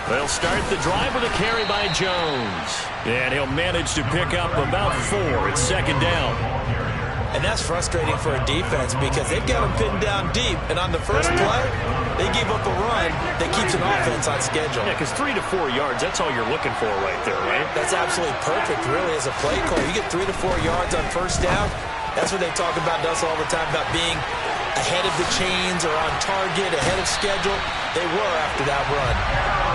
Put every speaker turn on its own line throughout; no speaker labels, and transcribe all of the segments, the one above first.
They'll start the drive with a carry by Jones. And he'll manage to pick up about 4. It's second down.
And that's frustrating for a defense because they've got them pinned down deep. And on the first play, they give up a run that keeps an offense on schedule.
Yeah, because 3 to 4 yards, that's all you're looking for right there, right?
That's absolutely perfect, really, as a play call. You get 3 to 4 yards on first down. That's what they talk about us all the time, about being ahead of the chains or on target, ahead of schedule. They were after that run.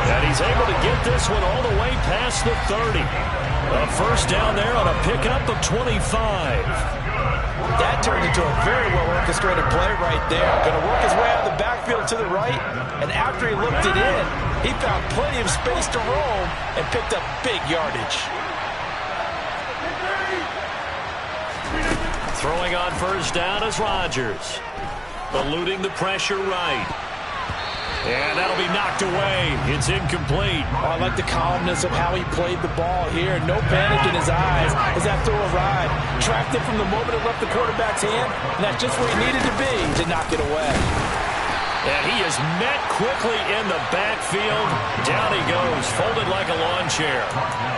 And he's able to get this one all the way past the 30. A first down there on a pickup of 25.
That turned into a very well-orchestrated play right there. Going to work his way out of the backfield to the right, and after he looked it in, he found plenty of space to roam and picked up big yardage.
Throwing on first down is Rodgers. Eluding the pressure right. And that'll be knocked away. It's incomplete.
Oh, I like the calmness of how he played the ball here. No panic in his eyes as that throw arrived. Tracked it from the moment it left the quarterback's hand, and that's just where he needed to be to knock it away.
And he is met quickly in the backfield. Down he goes, folded like a lawn chair.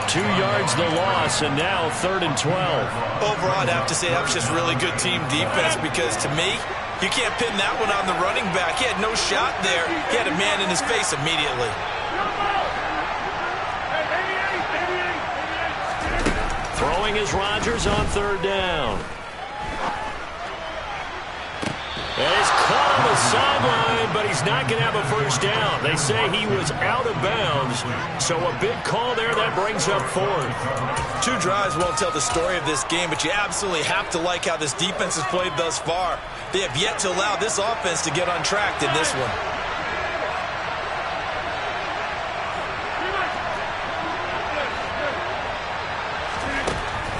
2 yards the loss, and now 3rd and 12.
Overall, I'd have to say that was just really good team defense because, to me, you can't pin that one on the running back. He had no shot there. He had a man in his face immediately.
Throwing is Rodgers on 3rd down. And he's caught on the sideline, but he's not going to have a first down. They say he was out of bounds, so a big call there that brings up 4th.
2 drives won't tell the story of this game, but you absolutely have to like how this defense has played thus far. They have yet to allow this offense to get untracked in this one.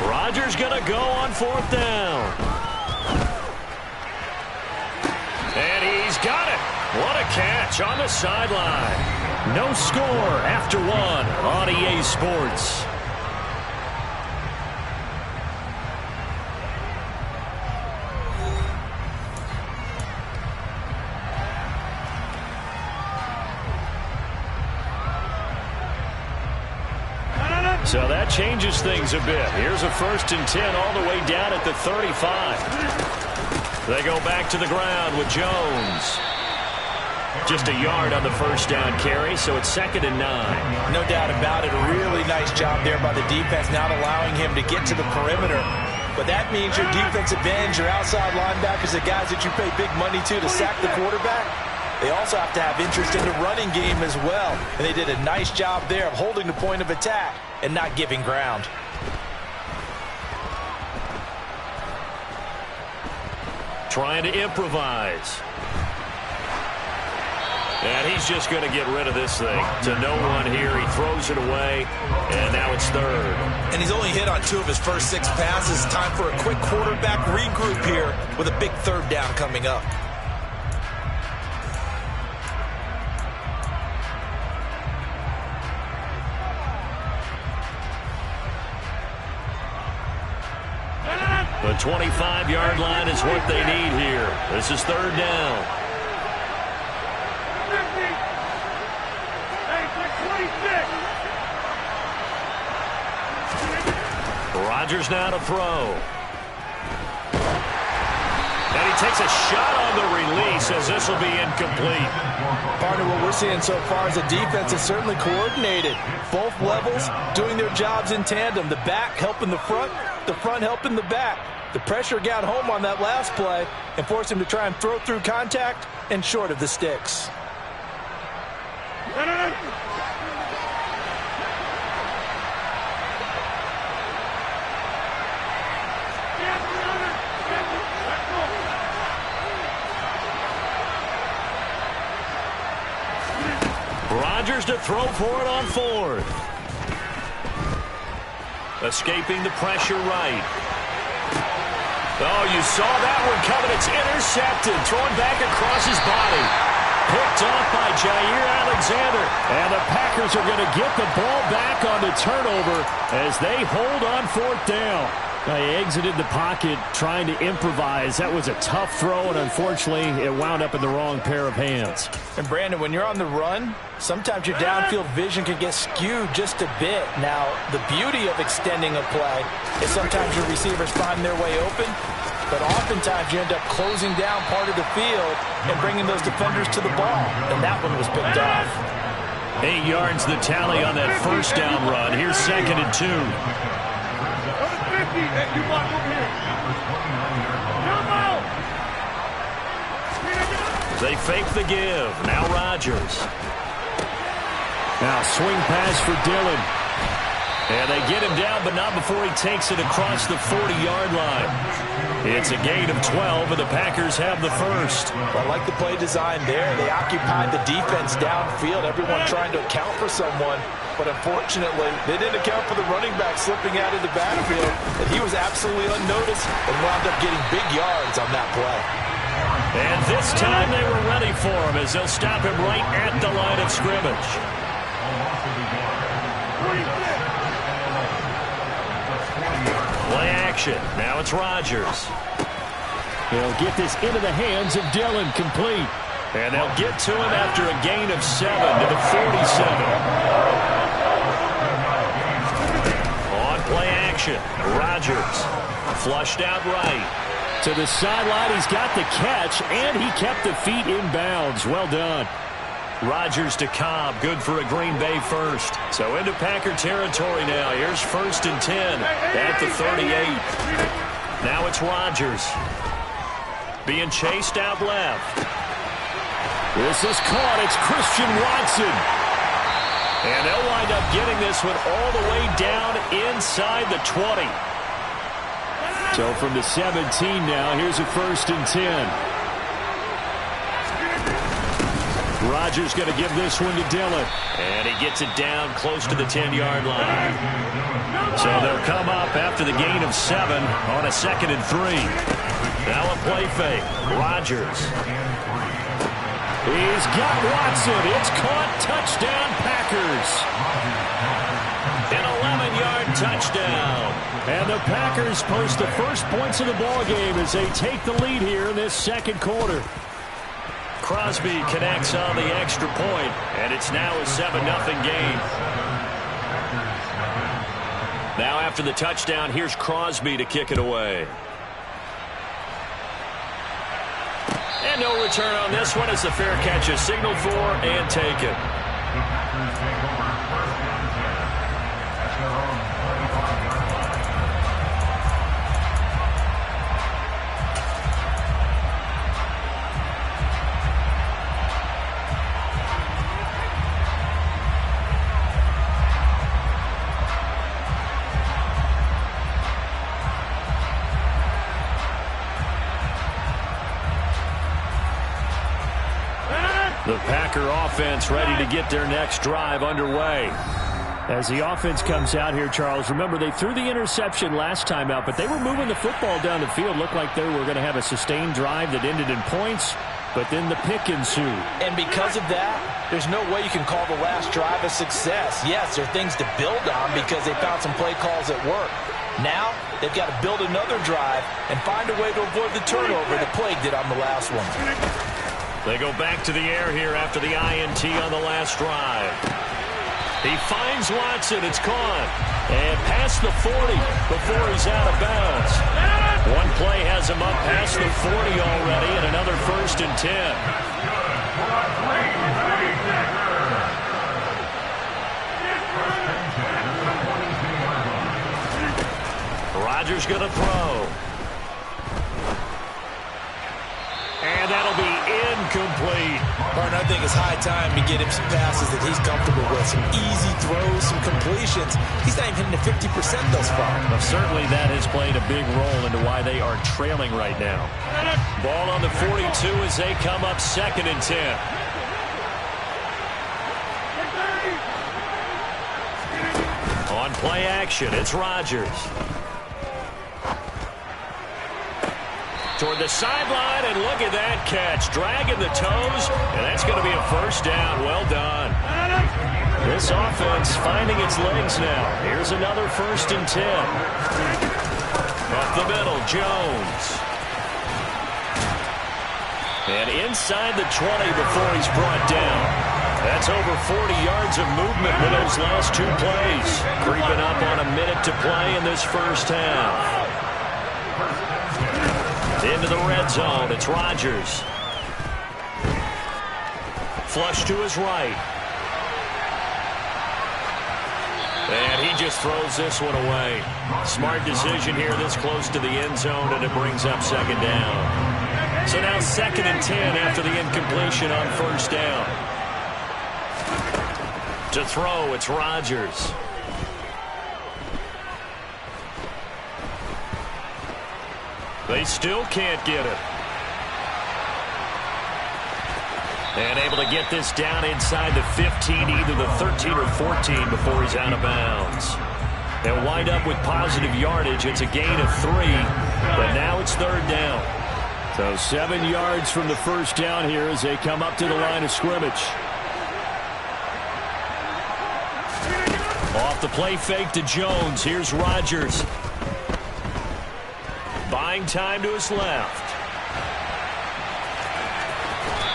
Rodgers going to go on 4th down. And he's got it. What a catch on the sideline. No score after 1 on EA Sports. So that changes things a bit. Here's a 1st and 10 all the way down at the 35. They go back to the ground with Jones. Just a yard on the first down carry, so it's 2nd and 9.
No doubt about it. A really nice job there by the defense, not allowing him to get to the perimeter. But that means your defensive ends, your outside linebackers, the guys that you pay big money to sack the quarterback, they also have to have interest in the running game as well. And they did a nice job there of holding the point of attack and not giving ground.
Trying to improvise. And he's just going to get rid of this thing. To no one here. He throws it away, and now it's 3rd.
And he's only hit on 2 of his first 6 passes. Time for a quick quarterback regroup here with a big 3rd down coming up.
The 25-yard line is what they need here. This is 3rd down. Rodgers now to throw. And he takes a shot on the release as this will be incomplete.
Partner, what we're seeing so far is the defense is certainly coordinated. Both levels doing their jobs in tandem. The back helping the front helping the back. The pressure got home on that last play and forced him to try and throw through contact and short of the sticks.
Rodgers to throw for it on 4th. Escaping the pressure right. Oh, you saw that one coming. It's intercepted. Thrown back across his body. Picked off by Jair Alexander. And the Packers are going to get the ball back on the turnover as they hold on 4th down. They exited the pocket trying to improvise. That was a tough throw, and unfortunately, it wound up in the wrong pair of hands.
And, Brandon, when you're on the run, sometimes your downfield vision can get skewed just a bit. Now, the beauty of extending a play is sometimes your receivers find their way open, but oftentimes you end up closing down part of the field and bringing those defenders to the ball. And that one was picked off.
8 yards the tally on that first down run. Here's 2nd and 2. They fake the give. Now Rodgers.
Now swing pass for Dillon.
And they get him down, but not before he takes it across the 40-yard line. It's a gain of 12, and the Packers have the first.
I like the play design there. They occupied the defense downfield, everyone trying to account for someone. But unfortunately, they didn't account for the running back slipping out of the backfield. And he was absolutely unnoticed and wound up getting big yards on that play.
And this time they were ready for him as they'll stop him right at the line of scrimmage. Play action. Now it's Rodgers.
They'll get this into the hands of Dillon, complete.
And they'll get to him after a gain of 7 to the 47. On play action, Rodgers flushed out right.
To the sideline, he's got the catch, and he kept the feet in bounds. Well done.
Rodgers to Cobb, good for a Green Bay first. So into Packer territory now. Here's 1st and 10 at the 38. Now it's Rodgers. Being chased out left.
This is caught. It's Christian Watson.
And they'll wind up getting this one all the way down inside the 20.
So from the 17 now, here's a 1st and 10. Rodgers going to give this one to Dillon.
And he gets it down close to the 10-yard line. So they'll come up after the gain of 7 on a 2nd and 3. Now a play fake. Rodgers.
He's got Watson. It's caught. Touchdown, Packers.
An 11-yard touchdown.
And the Packers post the first points of the ballgame as they take the lead here in this 2nd quarter.
Crosby connects on the extra point, and it's now a 7-0 game. Now after the touchdown, here's Crosby to kick it away. And no return on this one as the fair catch is signaled for and taken. The Packer offense ready to get their next drive underway.
As the offense comes out here, Charles, remember they threw the interception last time out, but they were moving the football down the field. Looked like they were going to have a sustained drive that ended in points, but then the pick ensued.
And because of that, there's no way you can call the last drive a success. Yes, there are things to build on because they found some play calls that work. Now, they've got to build another drive and find a way to avoid the turnover that Plague did on the last one.
They go back to the air here after the INT on the last drive. He finds Watson. It's caught. And past the 40 before he's out of bounds. One play has him up past the 40 already, and another 1st and 10. Rodgers going to throw. And that'll be incomplete.
Martin, I think it's high time to get him some passes that he's comfortable with. Some easy throws, some completions. He's not even hitting the 50% thus far.
Well, certainly that has played a big role into why they are trailing right now. Ball on the 42 as they come up 2nd and 10. On play action, it's Rodgers. Toward the sideline, and look at that catch. Dragging the toes, and that's going to be a first down. Well done. This offense finding its legs now. Here's another 1st and 10. Up the middle, Jones. And inside the 20 before he's brought down. That's over 40 yards of movement with those last 2 plays. Creeping up on a minute to play in this first half. Into the red zone, it's Rodgers. Flush to his right. And he just throws this one away. Smart decision here this close to the end zone, and it brings up 2nd down. So now 2nd and 10 after the incompletion on 1st down. To throw, it's Rodgers. They still can't get it. And able to get this down inside the 15, either the 13 or 14 before he's out of bounds. They'll wind up with positive yardage. It's a gain of 3, but now it's 3rd down.
So 7 yards from the first down here as they come up to the line of scrimmage. Off the play fake to Jones. Here's Rodgers. Buying time to his left.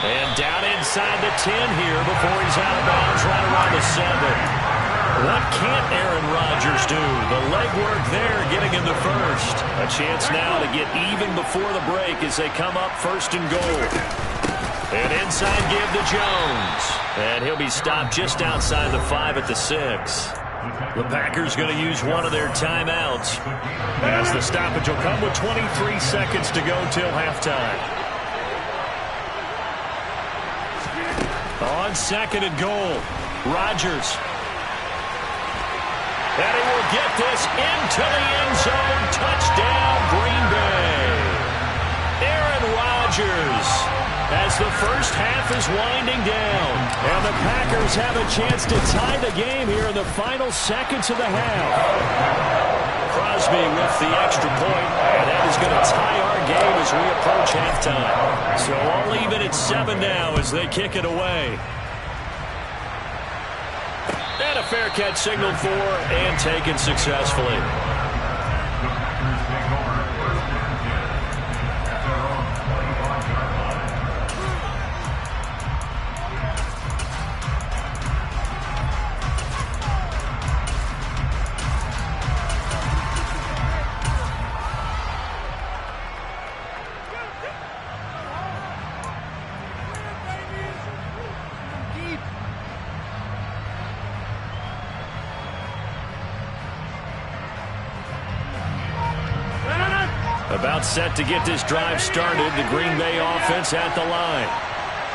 And down inside the 10 here before he's out of bounds right around the 7. What can't Aaron Rodgers do? The legwork there getting him the first. A chance now to get even before the break as they come up 1st and goal. And inside give to Jones. And he'll be stopped just outside the 5 at the 6. The Packers going to use one of their timeouts as the stoppage will come with 23 seconds to go till halftime. On 2nd and goal, Rodgers. And he will get this into the end zone. Touchdown, Green Bay. Aaron Rodgers as the first half is winding down. And the Packers have a chance to tie the game here in the final seconds of the half. Crosby with the extra point, and that is going to tie our game as we approach halftime. So all even at 7 now as they kick it away. And a fair catch signaled for and taken successfully. About set to get this drive started, the Green Bay offense at the line.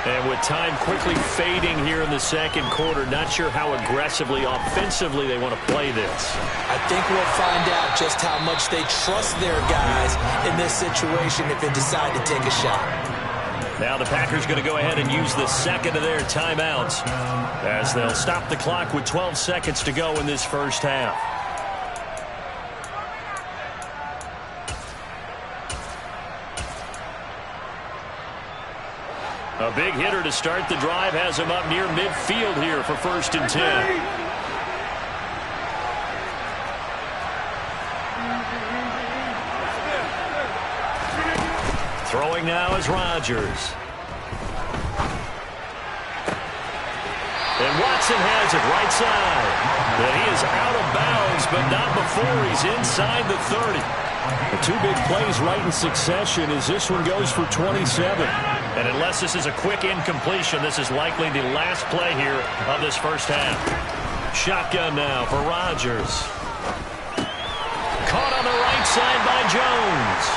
And with time quickly fading here in the 2nd quarter, not sure how aggressively, offensively they want to play this.
I think we'll find out just how much they trust their guys in this situation if they decide to take a shot.
Now the Packers going to go ahead and use the 2nd of their timeouts as they'll stop the clock with 12 seconds to go in this first half. A big hitter to start the drive has him up near midfield here for 1st and 10. Throwing now is Rodgers. And Watson has it right side. And he is out of bounds, but not before he's inside the 30.
The 2 big plays right in succession as this one goes for 27.
And unless this is a quick incompletion, this is likely the last play here of this first half. Shotgun now for Rodgers. Caught on the right side by Jones.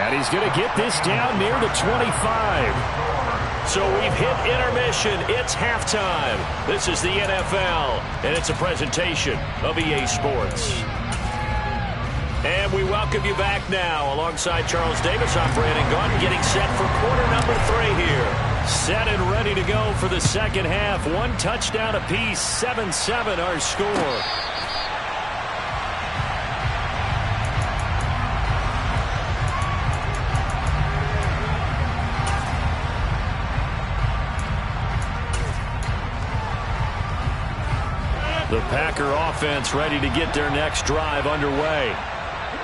And he's going to get this down near the 25.
So we've hit intermission. It's halftime. This is the NFL, and it's a presentation of EA Sports. And we welcome you back now. Alongside Charles Davis, I'm Brandon Gaudin, getting set for quarter number 3 here. Set and ready to go for the second half. 1 touchdown apiece, 7-7 our score. The Packer offense ready to get their next drive underway.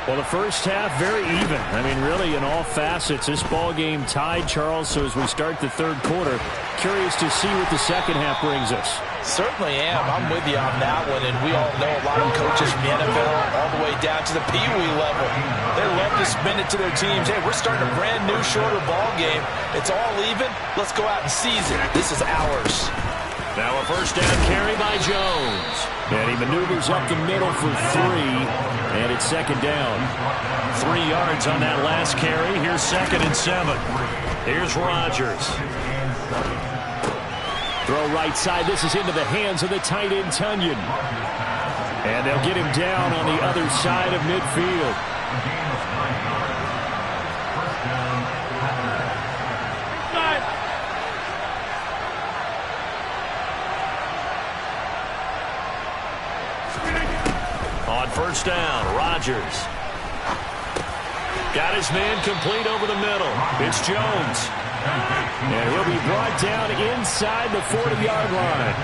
Well, the first half, very even. I mean, really, in all facets, this ball game tied, Charles. So as we start the third quarter, curious to see what the second half brings us.
Certainly am. I'm with you on that one. And we all know a lot of coaches from the NFL all the way down to the Pee Wee level. They love to spin it to their teams. Hey, we're starting a brand new, shorter ball game. It's all even. Let's go out and seize it. This is ours.
Now a first down carry by Jones.
And he maneuvers up the middle for 3, and it's second down.
3 yards on that last carry. Here's 2nd and 7. Here's Rodgers.
Throw right side. This is into the hands of the tight end, Tunyon. And they'll get him down on the other side of midfield.
On first down, Rodgers. Got his man complete over the middle. It's Jones.
And he'll be brought down inside the 40-yard line.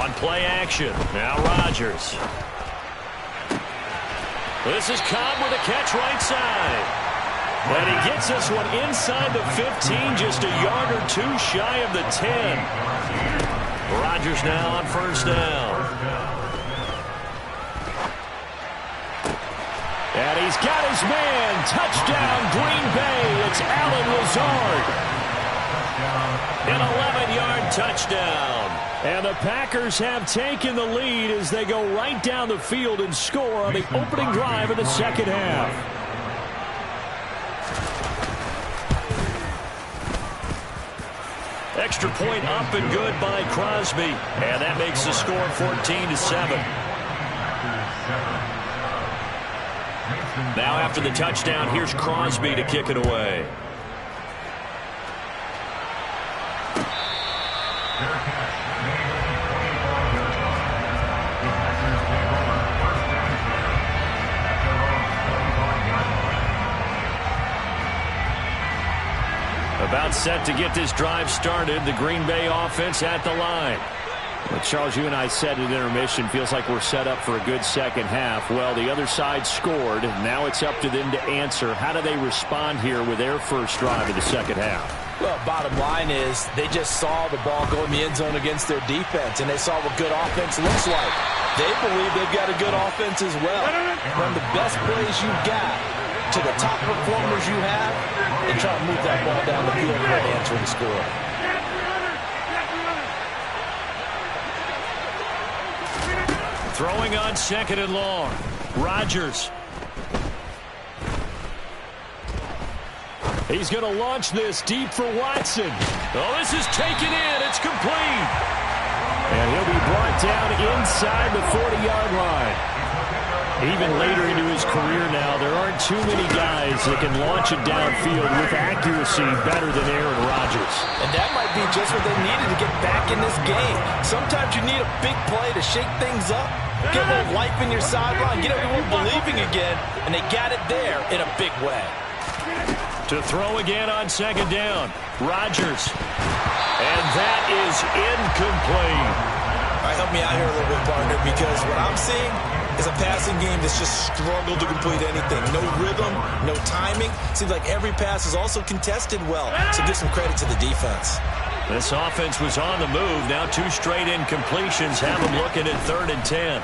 On play action, now Rodgers. This is Cobb with a catch right side. And he gets this one inside the 15, just a yard or 2 shy of the 10. Rodgers now on first down.
And he's got his man. Touchdown, Green Bay. It's Allen Lazard. An 11-yard touchdown. And the Packers have taken the lead as they go right down the field and score on the opening drive of the second half.
Extra point up and good by Crosby. And that makes the score 14-7. Now after the touchdown, here's Crosby to kick it away. About set to get this drive started. The Green Bay offense at the line.
Well, Charles, you and I said at intermission, feels like we're set up for a good second half. Well, the other side scored. Now it's up to them to answer. How do they respond here with their first drive of the second half?
Well, bottom line is they just saw the ball go in the end zone against their defense, and they saw what good offense looks like. They believe they've got a good offense as well. From the best plays you've got to the top performers you have, and try to move that ball down the field and answer and score.
Throwing on 2nd and long. Rodgers.
He's going to launch this deep for Watson.
Oh, this is taken in. It's complete.
And he'll be brought down inside the 40-yard line. Even later into his career now, there aren't too many guys that can launch it downfield with accuracy better than Aaron Rodgers.
And that might be just what they needed to get back in this game. Sometimes you need a big play to shake things up, get a little life in your sideline, get everyone believing again, and they got it there in a big way.
To throw again on 2nd down. Rodgers. And that is incomplete.
All right, help me out here a little bit, partner, because what I'm seeing is a passing game that's just struggled to complete anything. No rhythm, no timing. Seems like every pass is also contested well. So give some credit to the defense.
This offense was on the move. Now 2 straight incompletions have them looking at 3rd and 10.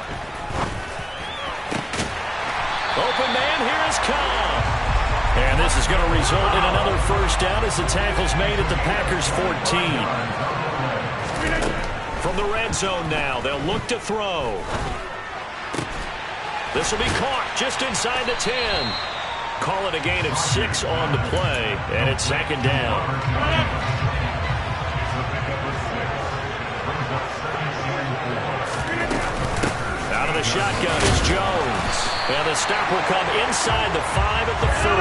Open man, here is Cobb. And this is going to result in another first down as the tackle's made at the Packers' 14. From the red zone now, they'll look to throw. This will be caught just inside the 10. Call it a gain of 6 on the play, and it's 2nd down. Out of the shotgun is Jones. And the stop will come inside the 5 at the 4.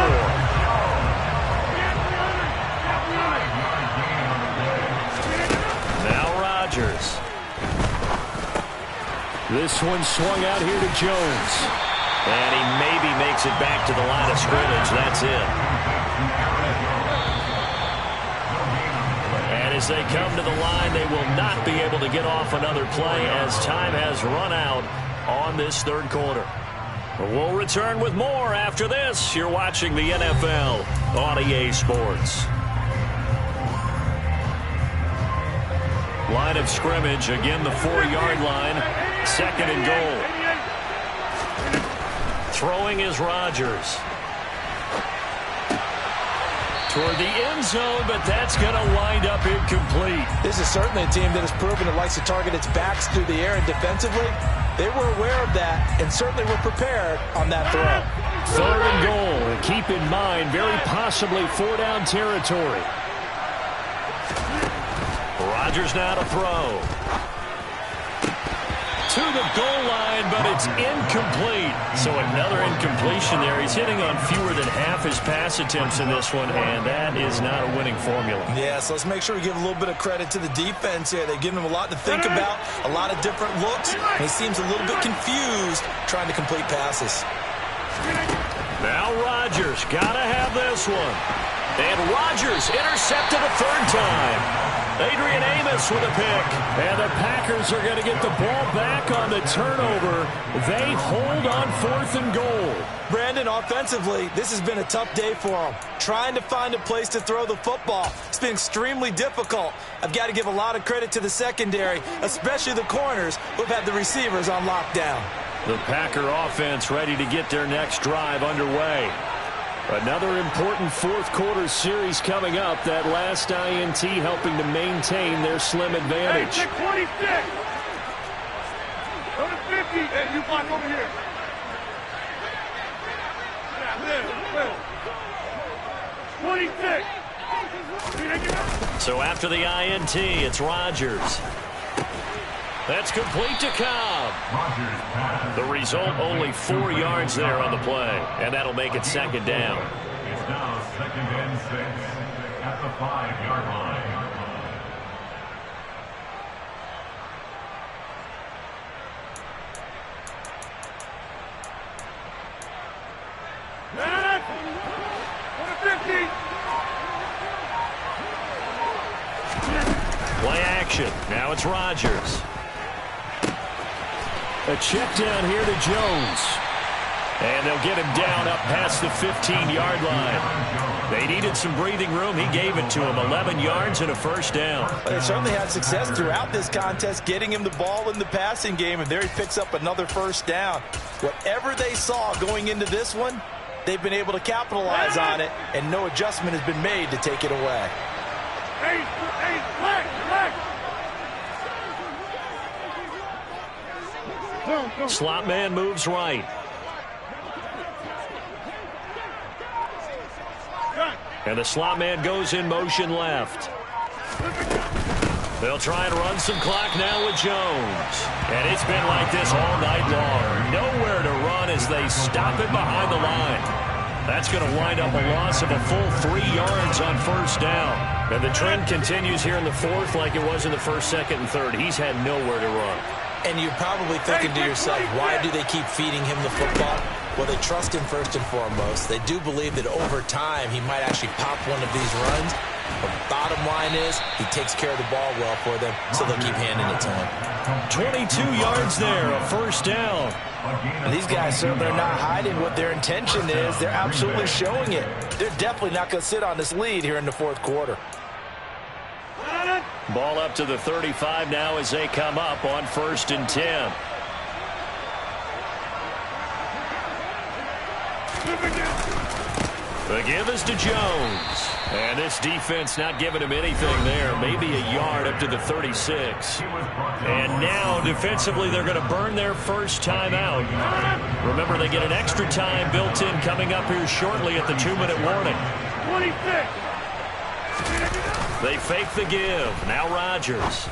Now Rodgers.
This one swung out here to Jones.
And he maybe makes it back to the line of scrimmage. That's it. And as they come to the line, they will not be able to get off another play as time has run out on this third quarter. We'll return with more after this. You're watching the NFL on EA Sports. Line of scrimmage, again the 4-yard line, 2nd and goal. Throwing is Rodgers. Toward the end zone, but that's going to wind up incomplete.
This is certainly a team that has proven it likes to target its backs through the air, and defensively, they were aware of that and certainly were prepared on that throw.
3rd and goal. And keep in mind, very possibly 4-down territory.
Rodgers now to throw. To the goal line, but it's incomplete. So another incompletion there. He's hitting on fewer than half his pass attempts in this one, and that is not a winning formula.
Yeah, so let's make sure we give a little bit of credit to the defense here. They've given him a lot to think about, a lot of different looks, and he seems a little bit confused trying to complete passes.
Now Rodgers, gotta have this one. And Rodgers intercepted a 3rd time. Adrian Amos with a pick.
And the Packers are going to get the ball back on the turnover. They hold on 4th and goal.
Brandon, offensively, this has been a tough day for them. Trying to find a place to throw the football. It's been extremely difficult. I've got to give a lot of credit to the secondary, especially the corners who've had the receivers on lockdown.
The Packer offense ready to get their next drive underway. Another important 4th quarter series coming up. That last INT helping to maintain their slim advantage.
Hey, 26. Go to 50. Hey, you block over here. Yeah, 26.
So after the INT, it's Rodgers. That's complete to Cobb. The result, only 4 yards there on the play, and that'll make it 2nd down.
It's now 2nd and 6 at the 5-yard line.
Play action. Now it's Rodgers.
A check down here to Jones.
And they'll get him down up past the 15-yard line. They needed some breathing room. He gave it to him. 11 yards and a 1st down.
They certainly had success throughout this contest, getting him the ball in the passing game, and there he picks up another 1st down. Whatever they saw going into this one, they've been able to capitalize on it, and no adjustment has been made to take it away.
Slot man moves right. And the slot man goes in motion left. They'll try and run some clock now with Jones. And it's been like this all night long. Nowhere to run as they stop it behind the line. That's going to wind up a loss of a full 3 yards on 1st down. And the trend continues here in the 4th like it was in the 1st, 2nd, and 3rd. He's had nowhere to run.
And you're probably thinking to yourself, why do they keep feeding him the football? Well, they trust him first and foremost. They do believe that over time he might actually pop one of these runs. But the bottom line is he takes care of the ball well for them, so they'll keep handing it to him.
22 yards there, a 1st down.
And these guys, sir, they're not hiding what their intention is. They're absolutely showing it. They're definitely not going to sit on this lead here in the 4th quarter.
Ball up to the 35 now as they come up on 1st and 10. The give is to Jones. And this defense not giving him anything there. Maybe a yard up to the 36. And now defensively they're going to burn their 1st time out. Remember, they get an extra time built in coming up here shortly at the 2-minute warning.
26.
They fake the give. Now Rodgers.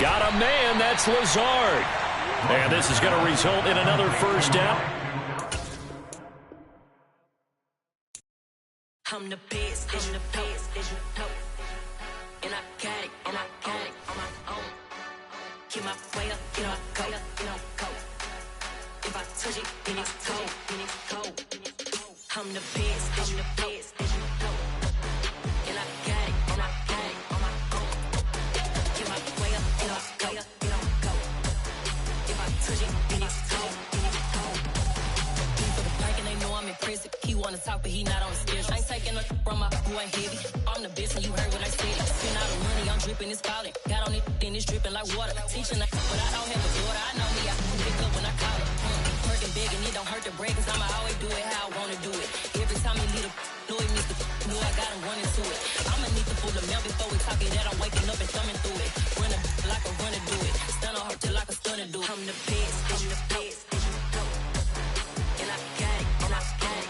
Got a man. That's Lazard. And this is going to result in another 1st down.
I'm the best, I'm the best, and I got it on my own. Keep my way up, you know I go. If I touch it, then it's cold. I'm the best, talk, but he not on the schedule. I ain't taking a from my boy heavy. I'm the best, and you heard what I said. Spend all the money, I'm dripping, it's falling. Got on it, then it's dripping like water. Teaching her, but I don't have a daughter. I know me, I can pick up when I call her. Working big, and it don't hurt to break, cause I'ma always do it how I wanna do it. Every time he need a know he needs to know I got him running to it. I'ma need to pull the mail before we talk it that I'm waking up and thumbing through it. Run a like a runner do it. Stun on her till like a stunner do it. I'm the best, I'm the best, and I got it, and I got it.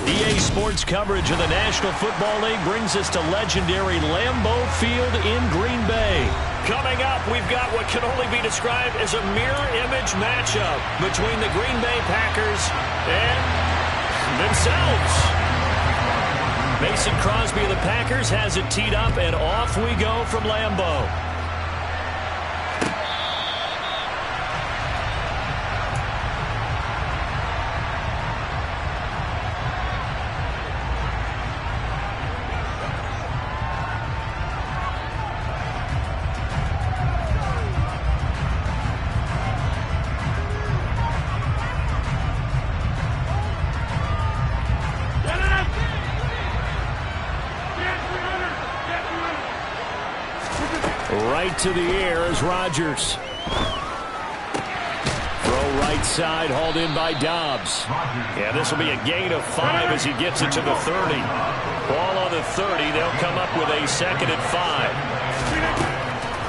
EA Sports coverage of the National Football League brings us to legendary Lambeau Field in Green Bay. Coming up, we've got what can only be described as a mirror image matchup between the Green Bay Packers and themselves. Mason Crosby of the Packers has it teed up, and off we go from Lambeau. Right to the air is Rodgers. Throw right side, hauled in by Dobbs. Yeah, this will be a gain of 5 as he gets it to the 30. Ball on the 30. They'll come up with a 2nd and 5.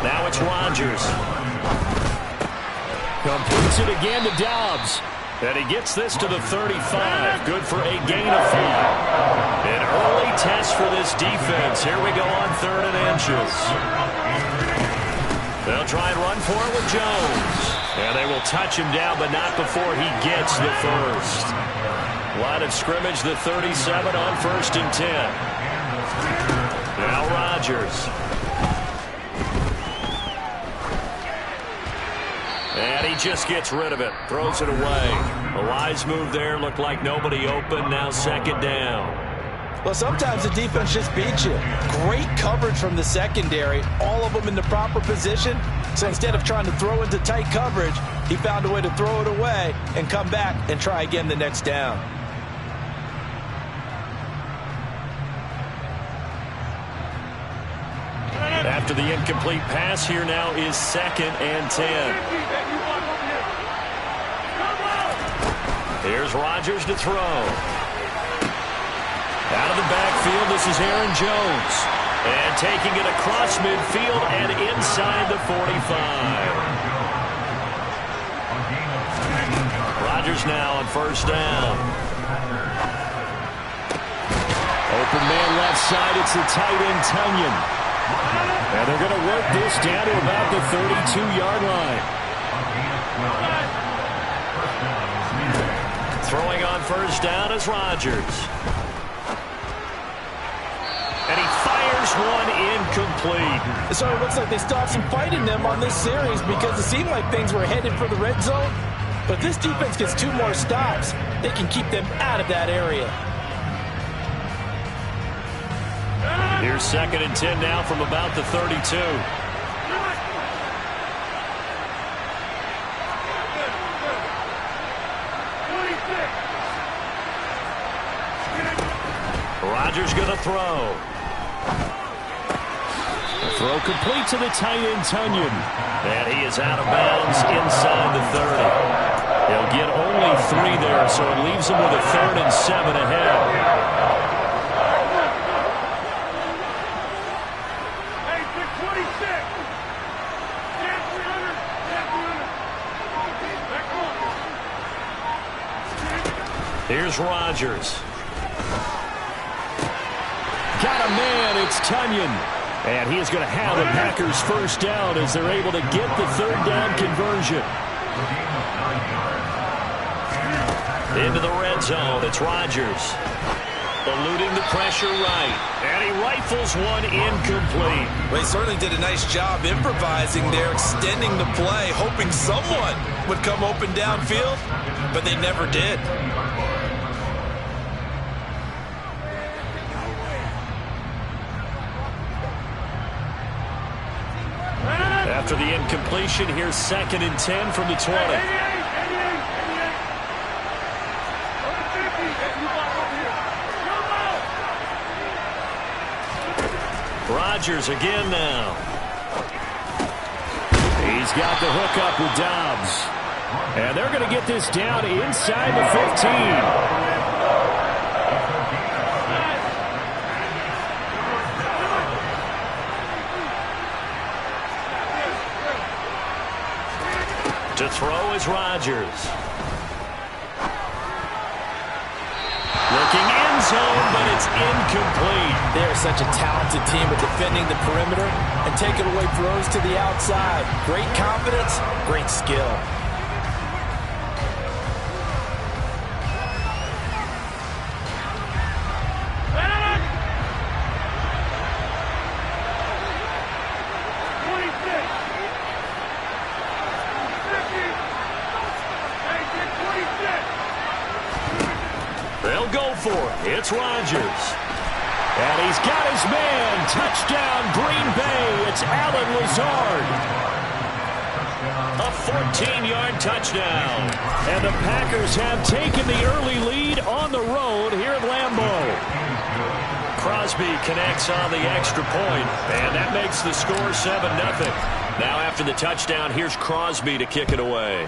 Now it's Rodgers. Completes it again to Dobbs. And he gets this to the 35. Good for a gain of 5. An early test for this defense. Here we go on 3rd and inches. They'll try and run for it with Jones. And they will touch him down, but not before he gets the first. Line of scrimmage, the 37 on 1st and 10. Now Rodgers. And he just gets rid of it. Throws it away. A wise move there. Looked like nobody open. Now 2nd down.
Well, sometimes the defense just beats you. Great coverage from the secondary. All of them in the proper position. So instead of trying to throw into tight coverage, he found a way to throw it away and come back and try again the next down.
After the incomplete pass, here now is 2nd and 10. Here's Rodgers to throw. Out of the backfield, this is Aaron Jones. And taking it across midfield and inside the 45. Rodgers now on 1st down. Open man left side, it's the tight end Tunyon. And they're going to work this down to about the 32-yard line. Throwing on 1st down is Rodgers. And he fires one incomplete.
So it looks like they stopped some fighting them on this series because it seemed like things were headed for the red zone. But if this defense gets 2 more stops, they can keep them out of that area.
Here's 2nd and 10 now from about the 32. Rodgers going to throw. The throw complete to the tight end Tunyon. And he is out of bounds inside the 30. He'll get only 3 there, so it leaves him with a 3rd and 7 ahead. Here's Rodgers. Got a man, it's Tunyon. And he is going to have the Packers 1st down as they're able to get the 3rd down conversion. Into the red zone, it's Rodgers. Eluding the pressure right. And he rifles one incomplete.
Well, he certainly did a nice job improvising there, extending the play, hoping someone would come open downfield, but they never did.
After the incompletion, here's 2nd and 10 from the 20.
Rodgers again now.
He's got the hook up with Dobbs. And they're going to get this down inside the 15.
To throw is Rodgers. Looking end zone, but it's incomplete.
They're such a talented team at defending the perimeter and taking away throws to the outside. Great confidence, great skill.
They'll go for it. It's Rodgers.
And he's got his man. Touchdown, Green Bay. It's Allen Lazard.
A 14-yard touchdown.
And the Packers have taken the early lead on the road here at Lambeau.
Crosby connects on the extra point, and that makes the score 7-0. Now after the touchdown, here's Crosby to kick it away.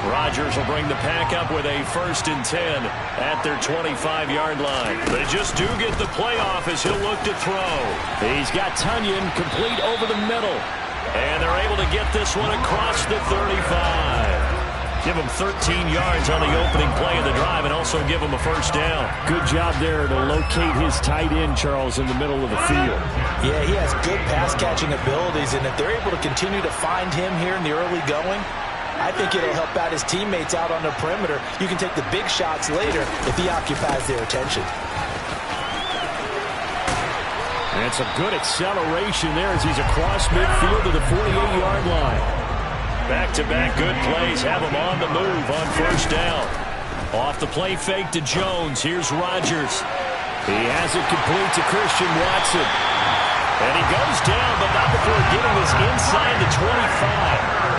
Rodgers will bring the pack up with a 1st and 10 at their 25-yard line. They just do get the playoff as he'll look to throw.
He's got Tunyon complete over the middle.
And they're able to get this one across the 35. Give him 13 yards on the opening play of the drive and also give him a 1st down.
Good job there to locate his tight end, Charles, in the middle of the field.
Yeah, he has good pass-catching abilities, and if they're able to continue to find him here in the early going, I think it'll help out his teammates out on the perimeter. You can take the big shots later if he occupies their attention.
And some good acceleration there as he's across midfield to the 48-yard line.
Back-to-back good plays have him on the move on 1st down. Off the play fake to Jones. Here's Rodgers.
He has it complete to Christian Watson.
And he goes down, but not before getting this inside the 25.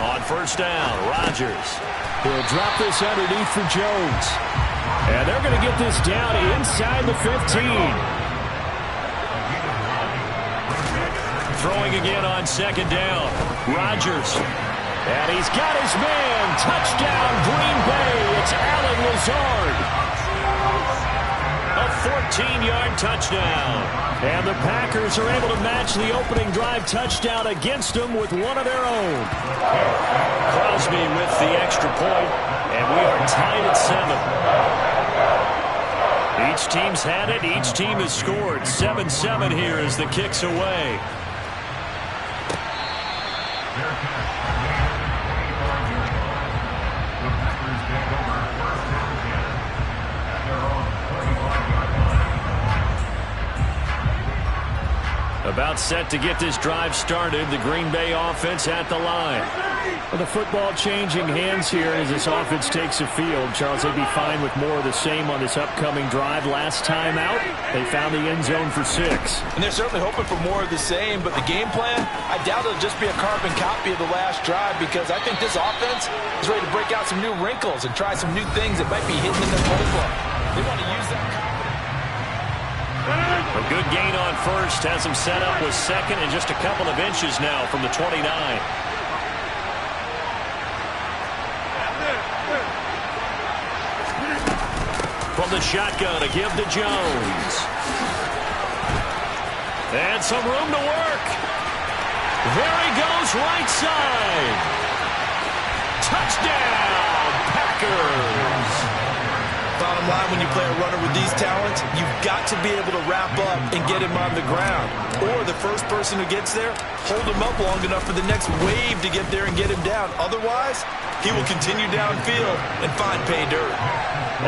On 1st down, Rodgers.
He'll drop this underneath for Jones. And they're going to get this down inside the 15.
Throwing again on 2nd down. Rodgers.
And he's got his man. Touchdown, Green Bay. It's Allen Lazard.
A 14-yard touchdown.
And the Packers are able to match the opening drive touchdown against them with one of their own.
Crosby with the extra point, and we are tied at 7. Each team's had it. Each team has scored. 7-7 here as the kick's away. About set to get this drive started. The Green Bay offense at the line.
Well, the football changing hands here as this offense takes the field. Charles, they'd be fine with more of the same on this upcoming drive. Last time out, they found the end zone for 6.
And they're certainly hoping for more of the same, but the game plan, I doubt it'll just be a carbon copy of the last drive because I think this offense is ready to break out some new wrinkles and try some new things that might be hidden in their playbook. They want to use that confidence.
A good gain on 1st has him set up with 2nd and just a couple of inches now from the 29. From the shotgun, a give to Jones. And some room to work. There he goes, right side. Touchdown, Packers!
Bottom line, when you play a runner with these talents, you've got to be able to wrap up and get him on the ground. Or the first person who gets there, hold him up long enough for the next wave to get there and get him down. Otherwise, he will continue downfield and find pay dirt.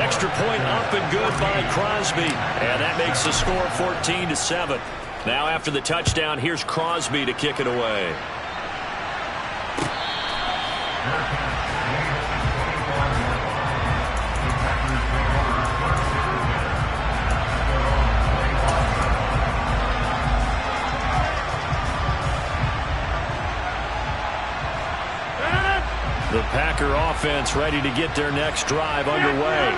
Extra point up and good by Crosby. And that makes the score 14-7. Now after the touchdown, here's Crosby to kick it away. The Packer offense ready to get their next drive underway.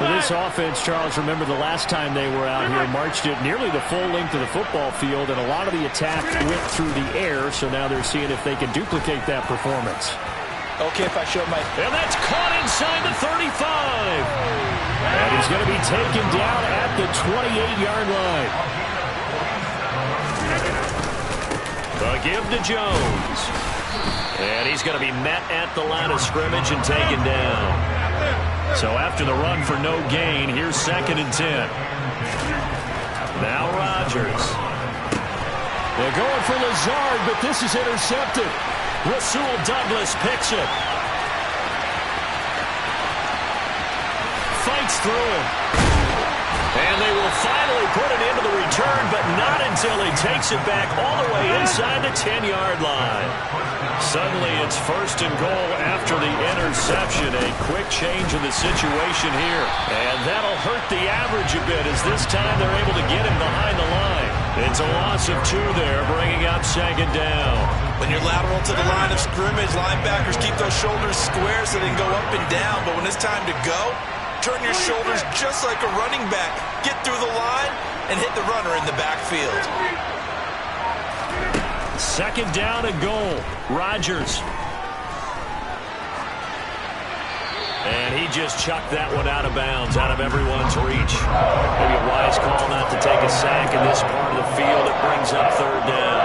For this offense, Charles, remember the last time they were out here, marched it nearly the full length of the football field, and a lot of the attack went through the air, so now they're seeing if they can duplicate that performance.
Okay, if I show my...
And that's caught inside the 35. And he's going to be taken down at the 28-yard line. The give to Jones. And he's going to be met at the line of scrimmage and taken down. So after the run for no gain, here's 2nd and 10. Now Rodgers. They're going for Lazard, but this is intercepted. Rasul Douglas picks it. Fights through him. And they will finally put it into the return, but not until he takes it back all the way inside the 10-yard line. Suddenly it's 1st and goal after the interception. A quick change in the situation here. And that'll hurt the average a bit as this time they're able to get him behind the line. It's a loss of 2 there, bringing up 2nd down.
When you're lateral to the line of scrimmage, linebackers keep those shoulders square so they can go up and down. But when it's time to go, turn your shoulders just like a running back. Get through the line and hit the runner in the backfield.
2nd down and goal. Rodgers. And he just chucked that one out of bounds, out of everyone's reach. Maybe a wise call not to take a sack in this part of the field. It brings up 3rd down.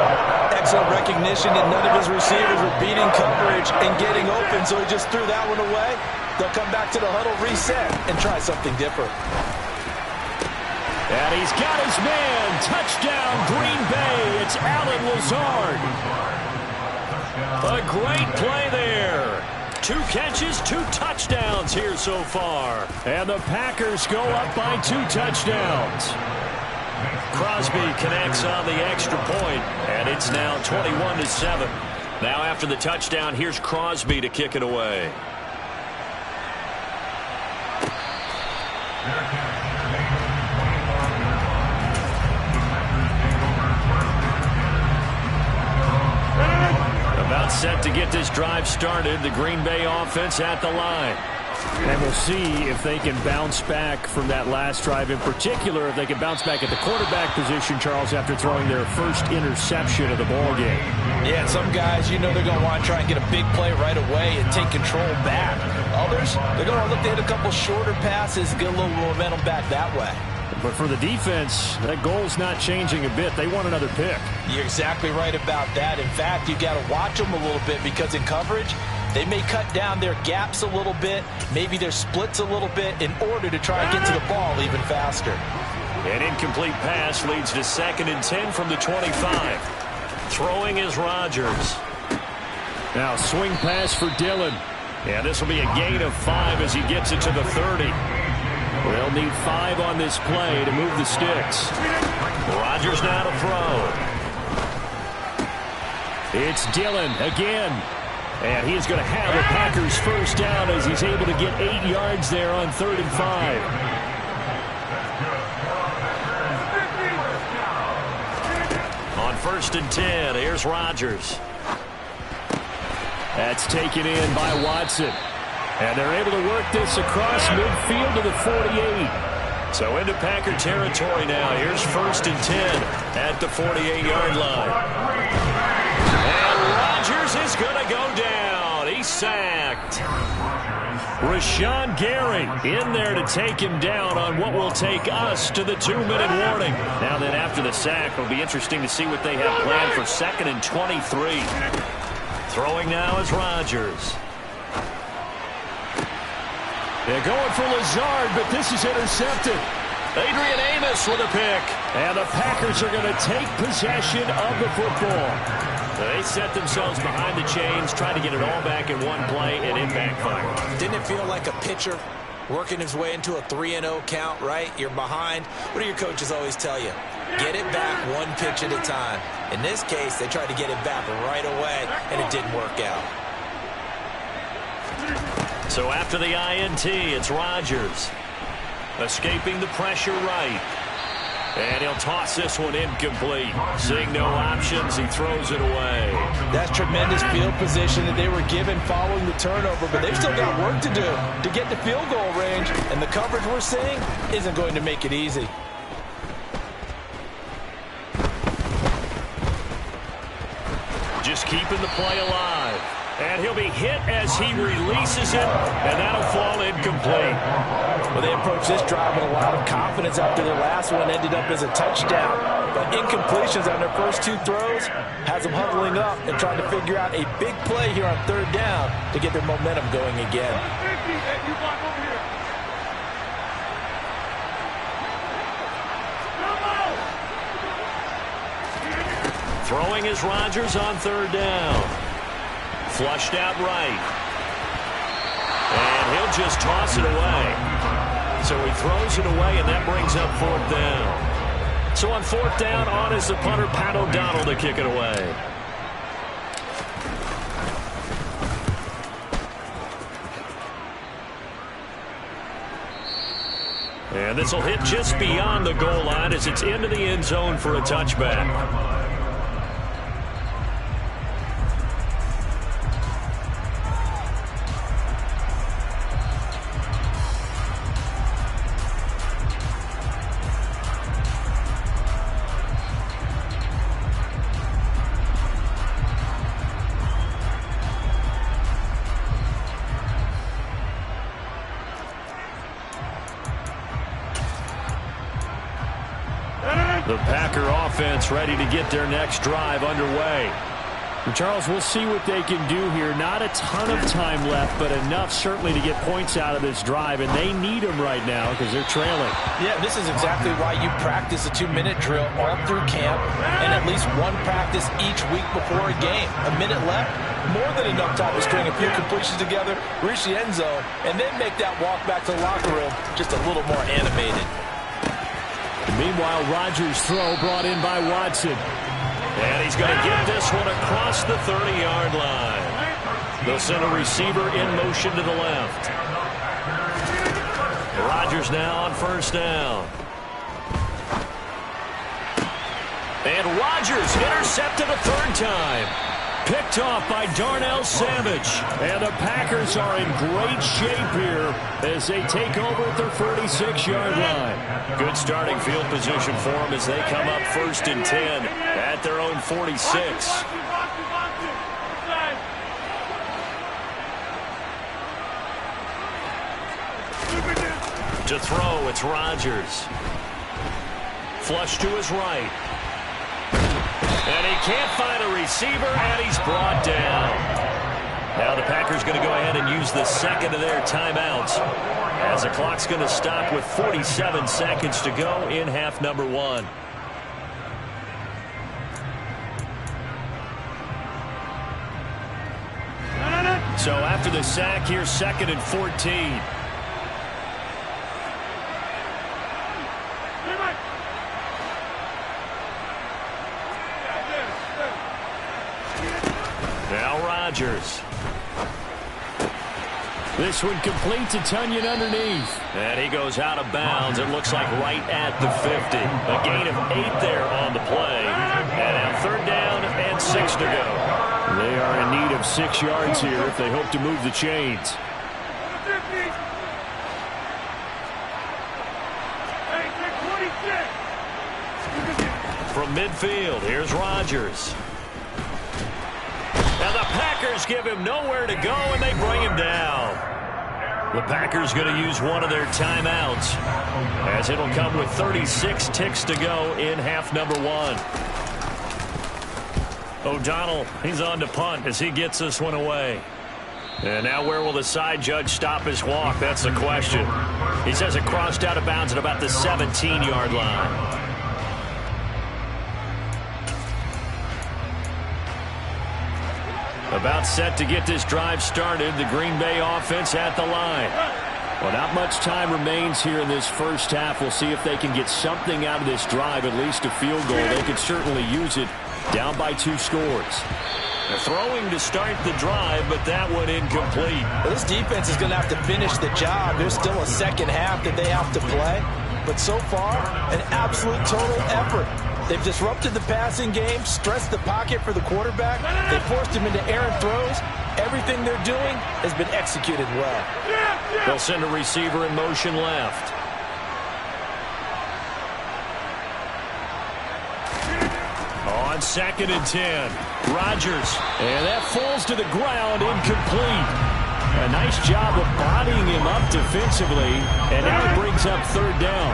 Excellent recognition that none of his receivers were beating coverage and getting open, so he just threw that one away. They'll come back to the huddle, reset, and try something different.
And he's got his man. Touchdown, Green Bay. It's Allen Lazard.
A great play there. 2 catches, 2 touchdowns here so far.
And the Packers go up by 2 touchdowns.
Crosby connects on the extra point, and it's now 21-7. Now after the touchdown, here's Crosby to kick it away. About set to get this drive started. The Green Bay offense at the line.
And we'll see if they can bounce back from that last drive. In particular, if they can bounce back at the quarterback position, Charles, after throwing their first interception of the ball game.
Yeah, some guys, you know they're going to want to try and get a big play right away and take control back. Others, they're going to look to hit a couple shorter passes, get a little momentum back that way.
But for the defense, that goal's not changing a bit. They want another pick.
You're exactly right about that. In fact, you got to watch them a little bit because in coverage, they may cut down their gaps a little bit, maybe their splits a little bit in order to try and get to the ball even faster.
An incomplete pass leads to 2nd and 10 from the 25. Throwing is Rodgers.
Now swing pass for Dillon.
And this will be a gain of 5 as he gets it to the 30.
They'll need 5 on this play to move the sticks.
Rodgers now to throw.
It's Dillon again. And he's going to have the Packers first down as he's able to get 8 yards there on 3rd and 5.
On 1st and 10, here's Rodgers.
That's taken in by Watson. And they're able to work this across midfield to the 48.
So into Packer territory now. Here's 1st and 10 at the 48-yard line. And Rodgers is going to go down. He's sacked. Rashawn Gary in there to take him down on what will take us to the 2-minute warning. Now then, after the sack, it'll be interesting to see what they have planned for 2nd and 23. Throwing now is Rodgers.
They're going for Lazard, but this is intercepted.
Adrian Amos with a pick.
And the Packers are going to take possession of the football.
They set themselves behind the chains, trying to get it all back in one play, and it backfired.
Didn't it feel like a pitcher working his way into a 3-0 count, right? You're behind. What do your coaches always tell you? Get it back one pitch at a time. In this case, they tried to get it back right away, and it didn't work out.
So after the INT, it's Rodgers. Escaping the pressure right. And he'll toss this one incomplete. Seeing no options, he throws it away.
That's tremendous field position that they were given following the turnover, but they've still got work to do to get to field goal range, and the coverage we're seeing isn't going to make it easy.
Just keeping the play alive. And he'll be hit as he releases it, and that'll fall incomplete.
Well, they approached this drive with a lot of confidence after their last one ended up as a touchdown. But incompletions on their first two throws has them huddling up and trying to figure out a big play here on third down to get their momentum going again.
Throwing is Rodgers on third down. Flushed out right. And he'll just toss it away. So he throws it away, and that brings up fourth down. So on fourth down, on is the punter, Pat O'Donnell, to kick it away. And this will hit just beyond the goal line as it's into the end zone for a touchback. The Packer offense ready to get their next drive underway.
And Charles, we'll see what they can do here. Not a ton of time left, but enough certainly to get points out of this drive, and they need them right now because they're trailing.
Yeah, this is exactly why you practice a 2-minute drill all through camp and at least one practice each week before a game. A minute left, more than enough time to string a few completions together, reach the end zone, and then make that walk back to the locker room just a little more animated.
Meanwhile, Rodgers' throw brought in by Watson.
And he's going to get this one across the 30-yard line. They'll send a receiver in motion to the left. Rodgers now on first down. And Rodgers intercepted a third time. Picked off by Darnell Savage. And the Packers are in great shape here as they take over at their 46-yard line. Good starting field position for them as they come up 1st and 10 at their own 46. To throw, it's Rodgers. Flush to his right. And he can't find a receiver, and he's brought down. Now the Packers going to go ahead and use the second of their timeouts as the clock's going to stop with 47 seconds to go in half number one. So after the sack, here's 2nd and 14. Now Rodgers.
This one complete to Tunyon underneath.
And he goes out of bounds. It looks like right at the 50. A gain of 8 there on the play. And now 3rd down and 6 to go.
They are in need of 6 yards here if they hope to move the chains.
From midfield, here's Rodgers. And the Packers give him nowhere to go, and they bring him down. The Packers going to use one of their timeouts as it'll come with 36 ticks to go in half number one. O'Donnell, he's on to punt as he gets this one away. And now where will the side judge stop his walk? That's the question. He says it crossed out of bounds at about the 17-yard line. About set to get this drive started. The Green Bay offense at the line. Well, not much time remains here in this first half. We'll see if they can get something out of this drive, at least a field goal. They could certainly use it. Down by 2 scores. They're throwing to start the drive, but that one incomplete.
Well, this defense is going to have to finish the job. There's still a second half that they have to play. But so far, an absolute total effort. They've disrupted the passing game, stressed the pocket for the quarterback. They forced him into errant throws. Everything they're doing has been executed well.
They'll send a receiver in motion left. On 2nd and 10, Rodgers, and that falls to the ground, incomplete. A nice job of bodying him up defensively, and now it brings up 3rd down.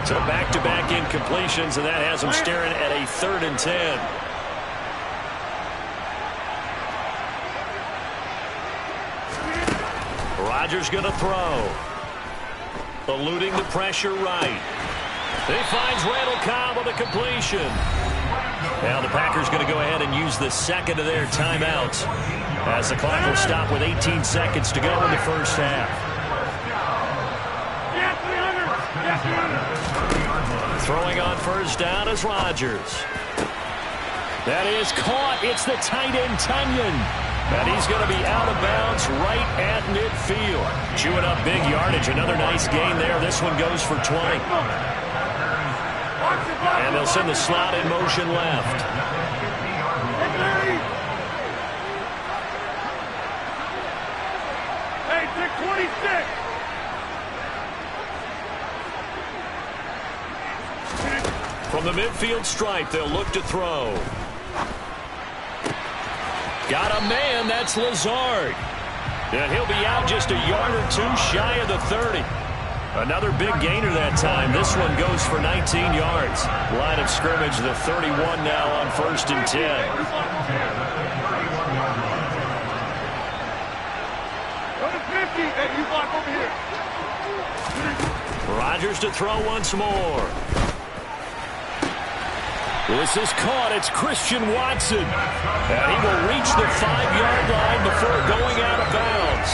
So back-to-back incompletions, and that has him staring at a 3rd and 10. Rodgers going to throw. Eluding the pressure right. He finds Randall Cobb on the completion. Now the Packers going to go ahead and use the second of their timeouts as the clock will stop with 18 seconds to go in the first half. Throwing on 1st down is Rodgers. That is caught. It's the tight end, Tunyon. And he's going to be out of bounds right at midfield. Chewing up big yardage. Another nice gain there. This one goes for 20. And they'll send the slot in motion left.
Hey, 626.
From the midfield stripe, they'll look to throw. Got a man, that's Lazard. And he'll be out just a yard or 2 shy of the 30. Another big gainer that time. This one goes for 19 yards. Line of scrimmage, the 31 now on 1st and 10.
Go to 50, and you block over here.
Rodgers to throw once more. This is caught. It's Christian Watson. And he will reach the 5-yard line before going out of bounds.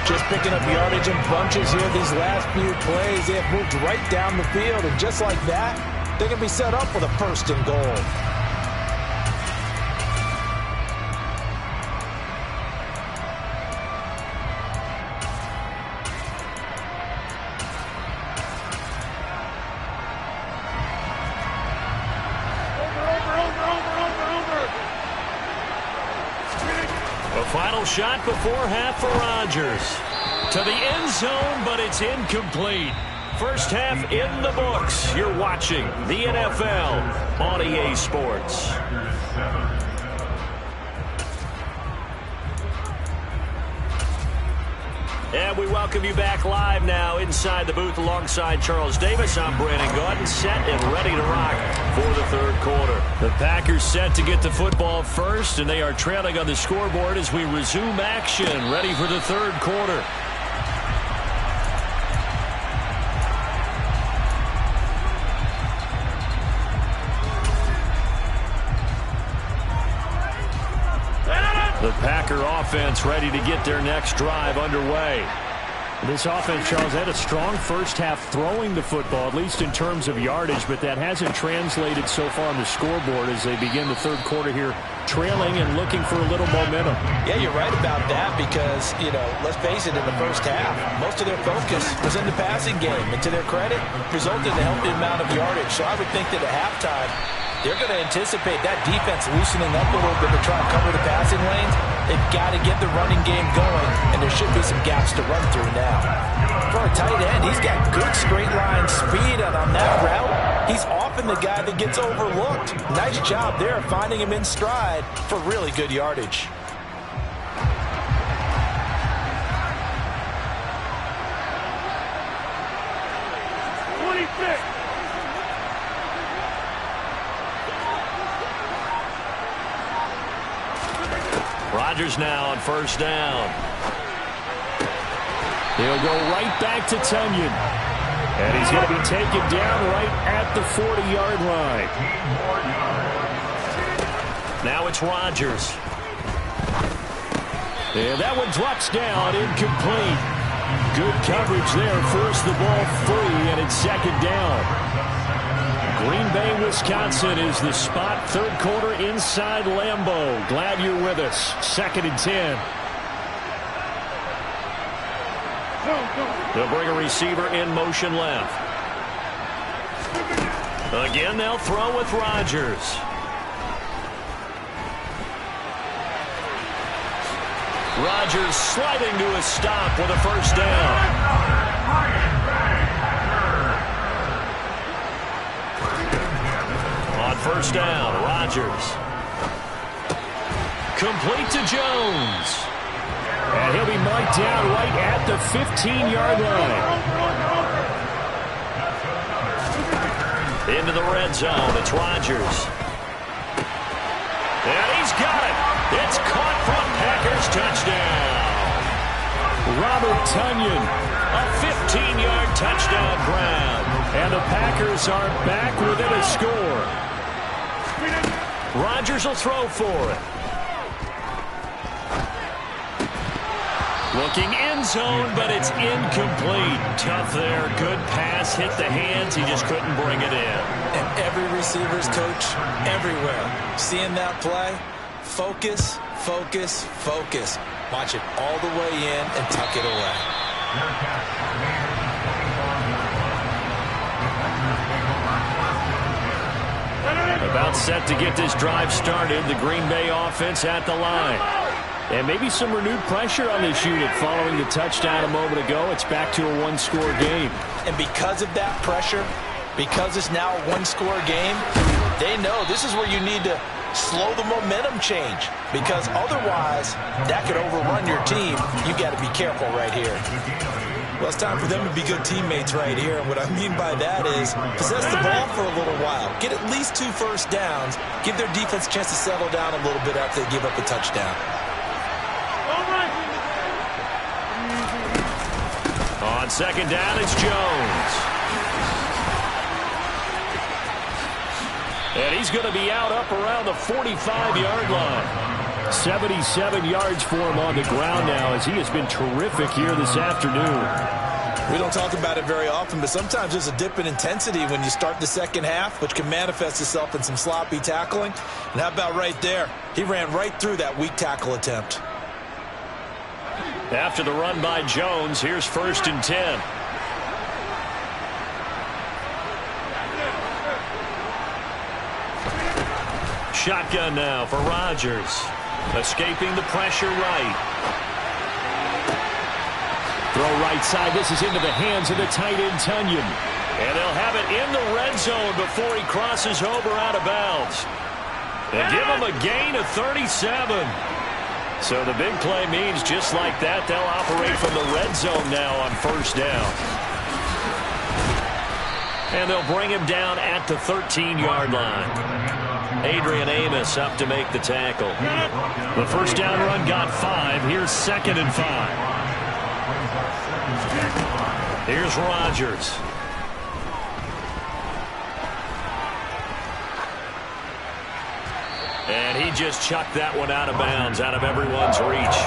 Just picking up yardage in bunches here these last few plays. They have moved right down the field, and just like that, they can be set up with a 1st and goal.
Final shot before half for Rodgers. To the end zone, but it's incomplete. First half in the books. You're watching the NFL on EA Sports. And we welcome you back live now inside the booth alongside Charles Davis. I'm Brandon Gaudin, set and ready to rock for the 3rd quarter. The Packers set to get the football first, and they are trailing on the scoreboard as we resume action, ready for the 3rd quarter. The Packer offense ready to get their next drive underway. This offense, Charles, had a strong first half throwing the football, at least in terms of yardage, but that hasn't translated so far on the scoreboard as they begin the 3rd quarter here, trailing and looking for a little momentum.
Yeah, you're right about that because, let's face it, in the first half, most of their focus was in the passing game, and to their credit, resulted in a healthy amount of yardage. So I would think that at halftime, they're going to anticipate that defense loosening up a little bit to try and cover the passing lanes. They've got to get the running game going, and there should be some gaps to run through now. For a tight end, he's got good straight line speed, and on that route, he's often the guy that gets overlooked. Nice job there finding him in stride for really good yardage.
Rodgers now on first down.
He'll go right back to Tonyan. And he's going to be taken down right at the 40-yard line.
Now it's Rodgers.
And that one drops down, incomplete. Good coverage there, forced the ball free, and it's second down. Green Bay, Wisconsin is the spot. Third quarter inside Lambeau. Glad you're with us. 2nd and 10.
They'll bring a receiver in motion left. Again, they'll throw with Rodgers. Rodgers sliding to a stop with a first down. On first down, Rodgers. Complete to Jones.
And he'll be marked down right at the 15-yard line.
Into the red zone, it's Rodgers. And he's got it. It's caught from Packers touchdown.
Robert Tonyan.
A 15-yard touchdown grab.
And the Packers are back within a score.
Rodgers will throw for it. Looking end zone, but it's incomplete. Tough there. Good pass. Hit the hands. He just couldn't bring it in.
And every receiver's coach everywhere. Seeing that play, focus, focus, focus. Watch it all the way in and tuck it away.
About set to get this drive started. The Green Bay offense at the line. And maybe some renewed pressure on this unit following the touchdown a moment ago. It's back to a one-score game.
And because of that pressure, because it's now a one-score game, they know this is where you need to slow the momentum change. Because otherwise, that could overrun your team. You got to be careful right here. Well, it's time for them to be good teammates right here. And what I mean by that is possess the ball for a little while. Get at least 2 first downs. Give their defense a chance to settle down a little bit after they give up a touchdown.
On second down, it's Jones. And he's going to be out up around the 45-yard line.
77 yards for him on the ground now as he has been terrific here this afternoon.
We don't talk about it very often, but sometimes there's a dip in intensity when you start the second half, which can manifest itself in some sloppy tackling. And how about right there? He ran right through that weak tackle attempt.
After the run by Jones, here's 1st and 10. Shotgun now for Rodgers. Escaping the pressure right.
Throw right side. This is into the hands of the tight end, Tonyan.
And they'll have it in the red zone before he crosses over out of bounds. They give him a gain of 37. So the big play means just like that, they'll operate from the red zone now on first down. And they'll bring him down at the 13-yard line. Adrian Amos up to make the tackle. The first down run got 5. Here's 2nd and 5. Here's Rodgers. And he just chucked that one out of bounds, out of everyone's reach.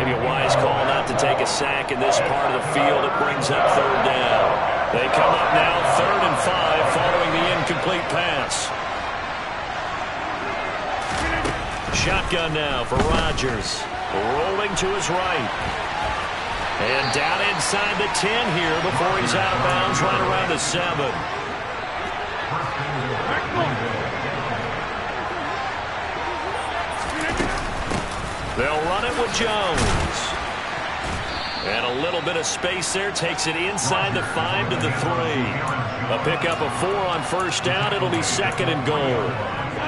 Maybe a wise call not to take a sack in this part of the field. It brings up 3rd down. They come up now 3rd and 5 following the incomplete pass. Shotgun now for Rodgers. Rolling to his right. And down inside the 10 here before he's out of bounds right around the 7. They'll run it with Jones. And a little bit of space there takes it inside the 5 to the 3. A pickup of 4 on first down. It'll be 2nd and goal.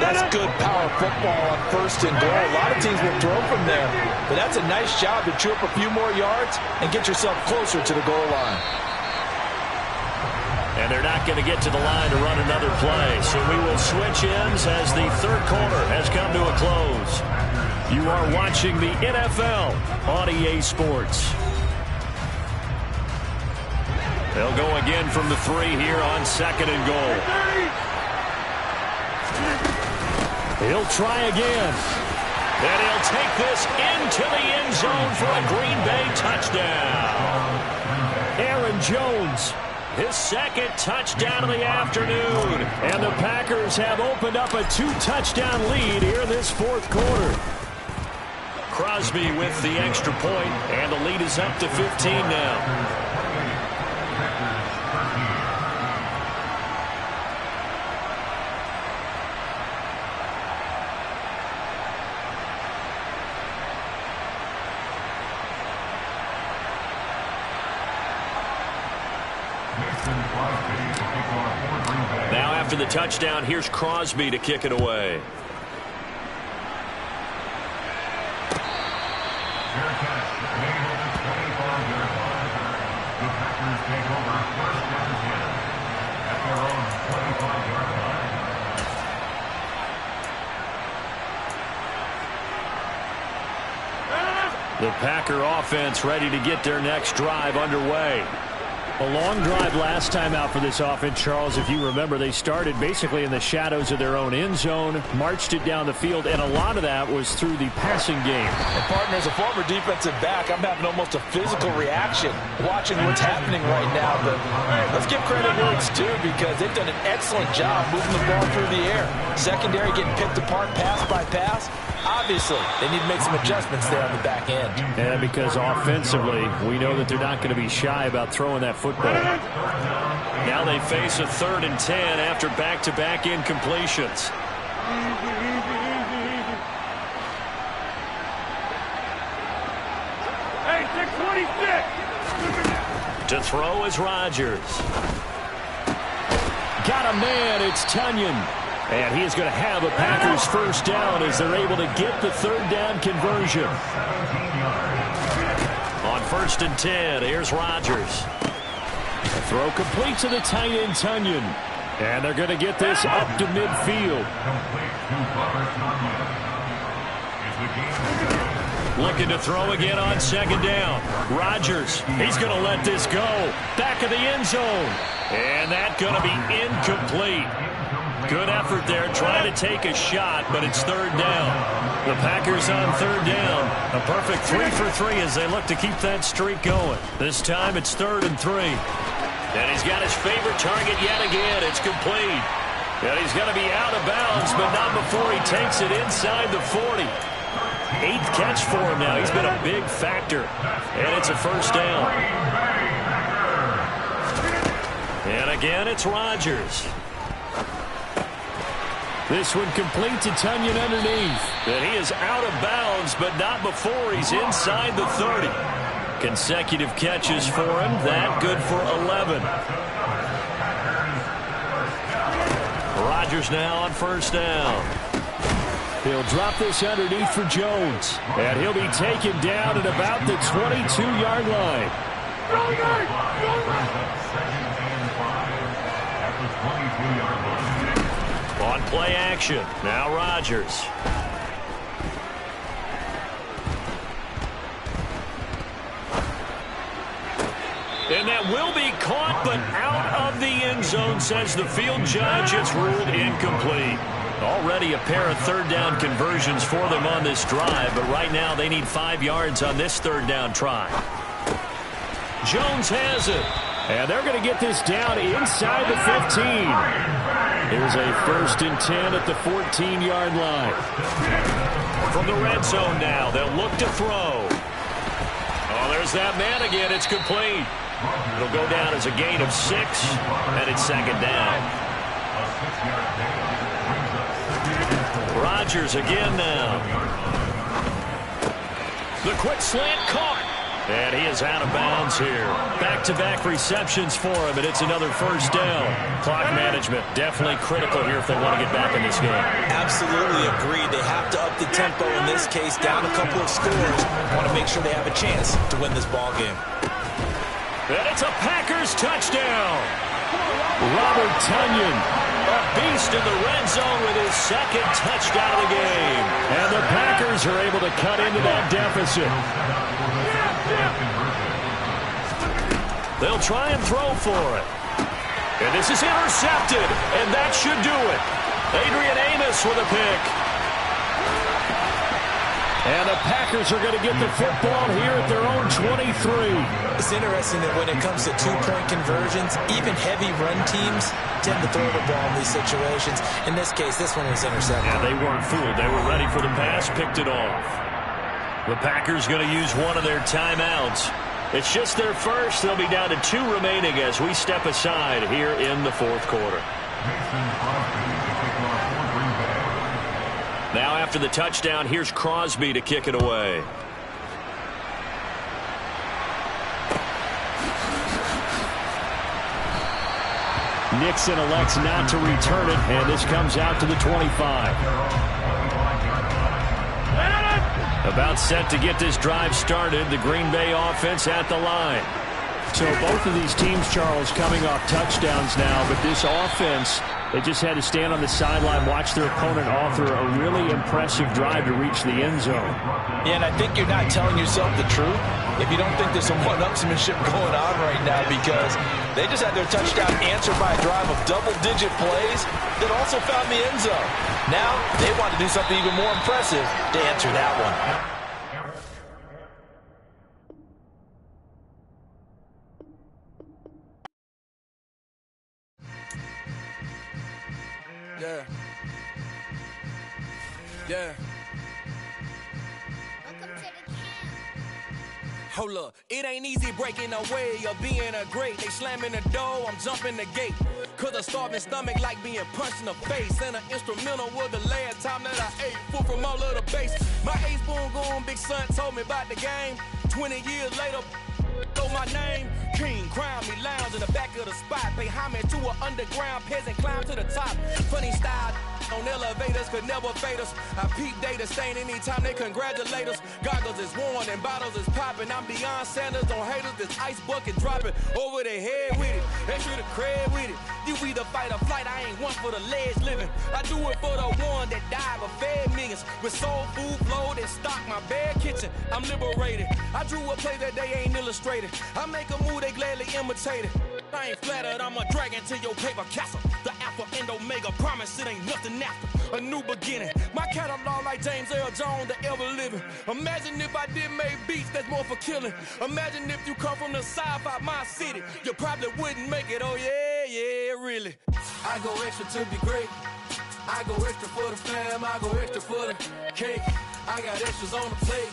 That's good power football on 1st and goal. A lot of teams will throw from there. But that's a nice job to chew up a few more yards and get yourself closer to the goal line.
And they're not going to get to the line to run another play. So we will switch ends as the third quarter has come to a close.
You are watching the NFL on EA Sports. They'll go again from the 3 here on 2nd and goal. He'll try again. And he'll take this into the end zone for a Green Bay touchdown. Aaron Jones, his 2nd touchdown of the afternoon. And the Packers have opened up a 2-touchdown lead here in this 4th quarter. Crosby with the extra point, and the lead is up to 15 now. Now after the touchdown, here's Crosby to kick it away. The Packer offense ready to get their next drive underway. A long drive last time out for this offense, Charles. If you remember, they started basically in the shadows of their own end zone, marched it down the field, and a lot of that was through the passing game.
And partner, as a former defensive back, I'm having almost a physical reaction watching what's happening right now. But let's give credit where it's due, because they've done an excellent job moving the ball through the air. Secondary getting picked apart pass by pass. Obviously, they need to make some adjustments there on the back end.
And because offensively, we know that they're not going to be shy about throwing that football. Now they face a 3rd and 10 after back-to-back incompletions.
Hey, 626.
To throw is Rodgers. Got a man, it's Tunyon. And he is going to have a Packers first down as they're able to get the 3rd down conversion. On 1st and 10, here's Rodgers. The throw complete to the tight end, Tunyon. And they're going to get this up to midfield. Looking to throw again on 2nd down. Rodgers, he's going to let this go. Back of the end zone. And that's going to be incomplete. Good effort there, trying to take a shot, but it's 3rd down. The Packers on 3rd down. A perfect 3 for 3 as they look to keep that streak going. This time it's 3rd and 3. And he's got his favorite target yet again. It's complete. And he's going to be out of bounds, but not before he takes it inside the 40. 8th catch for him now. He's been a big factor. And it's a first down. And again, it's Rodgers. This one complete to Tunyon underneath. And he is out of bounds, but not before he's inside the 30. Consecutive catches for him. That good for 11. Rodgers now on 1st down. He'll drop this underneath for Jones. And he'll be taken down at about the 22-yard line. On play action, now Rodgers. And that will be caught, but out of the end zone, says the field judge. It's ruled incomplete. Already a pair of 3rd down conversions for them on this drive, but right now they need 5 yards on this 3rd down try. Jones has it. And they're going to get this down inside the 15. Here's a 1st and 10 at the 14-yard line. From the red zone now, they'll look to throw. Oh, there's that man again. It's complete. It'll go down as a gain of 6, and it's 2nd down. Rodgers again now. The quick slant caught. And he is out of bounds here. Back-to-back receptions for him, and it's another first down. Clock management definitely critical here if they want to get back in this game.
Absolutely agreed. They have to up the tempo in this case, down a couple of scores. Want to make sure they have a chance to win this ball game.
And it's a Packers touchdown. Robert Tunyon
A beast in the red zone with his second touchdown of the game.
And the Packers are able to cut into that deficit.
They'll try and throw for it. And this is intercepted, and that should do it. Adrian Amos with a pick.
And the Packers are going to get the football here at their own 23.
It's interesting that when it comes to two-point conversions, even heavy run teams tend to throw the ball in these situations. In this case, this one was intercepted.
Yeah, they weren't fooled. They were ready for the pass, picked it off. The Packers going to use one of their timeouts. It's just their first. They'll be down to 2 remaining as we step aside here in the fourth quarter. Now after the touchdown, here's Crosby to kick it away.
Nixon elects not to return it, and this comes out to the 25.
About set to get this drive started. The Green Bay offense at the line.
So both of these teams, Charles, coming off touchdowns now, but this offense, they just had to stand on the sideline, watch their opponent author a really impressive drive to reach the end zone.
Yeah, and I think you're not telling yourself the truth if you don't think there's some one-upsmanship going on right now, because they just had their touchdown answered by a drive of double-digit plays that also found the end zone. Now they want to do something even more impressive to answer that one.
Yeah. Yeah. Hold up, it ain't easy breaking away or being a great. They slamming the door, I'm jumping the gate. Cause a starving stomach like being punched in the face. And an instrumental was the last time that I ate food from all of the base. My A-spoon going big son told me about the game. 20 years later, know my name. King, crown me, lounge in the back of the spot. Pay homage to an underground peasant, climb to the top. Funny style on elevators could never fade us. I peep data stain anytime they congratulate us. Goggles is worn and bottles is popping. I'm beyond Sanders on haters. This ice bucket dropping over their head with it. Extra the cred with it. You either fight or flight. I ain't one for the ledge living. I do it for the one that died but fed millions. With soul food flowed and stocked my bare kitchen. I'm liberated. I drew a play that they ain't illustrated. I make a move they gladly imitate it. I ain't flattered, I'm a dragon to your paper castle. The Alpha and Omega promise it ain't nothing after. A new beginning. My catalog like James Earl Jones, the ever living. Imagine if I did make beats that's more for killing. Imagine if you come from the south out my city. You probably wouldn't make it, oh yeah, yeah, really. I go extra to be great. I go extra for the fam, I go extra for the cake. I got extras on the plate.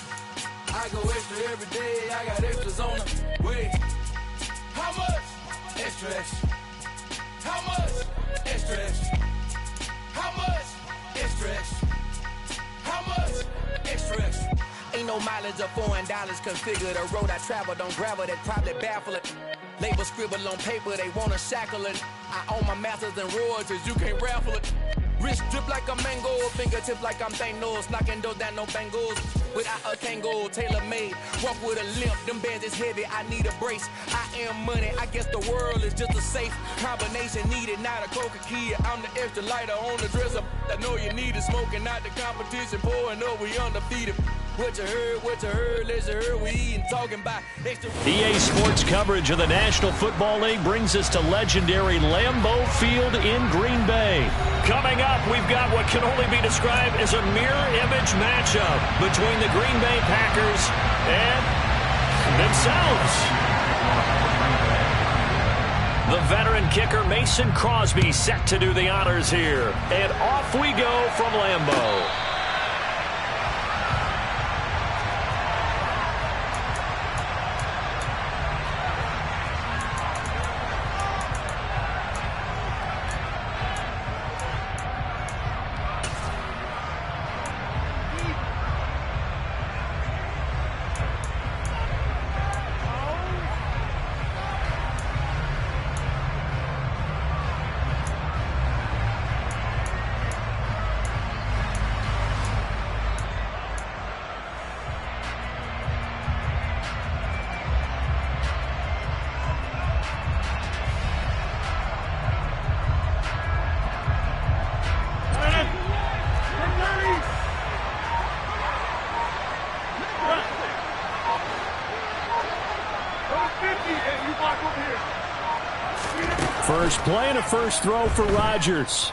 I go extra every day, I got extras on the way. How much? Extra, extra. How much? Extra, extra. How much? Extra, extra. How much? Extra, extra. Ain't no mileage of $4 configure the road I travel. Don't gravel that probably baffle it. Label scribble on paper, they wanna shackle it. I own my masters and royalties, you can't raffle it. Wrist drip like a mango, fingertip like I'm Thanos, knocking those down no bangles. Without a Kango, tailor-made, walk with a limp, them bands is heavy, I need a brace. I am money, I guess the world is just a safe combination needed, not a coca key. I'm the extra lighter on the dresser, I know you need it, smoking out the competition, pouring up, we undefeated. What you heard, let's hear we eating, talking about extra.
EA Sports coverage of the National Football League brings us to legendary Lambeau Field in Green Bay. Coming up, we've got what can only be described as a mirror image matchup between the Green Bay Packers and themselves. The veteran kicker Mason Crosby set to do the honors here. And off we go from Lambeau.
play and a first throw for Rodgers.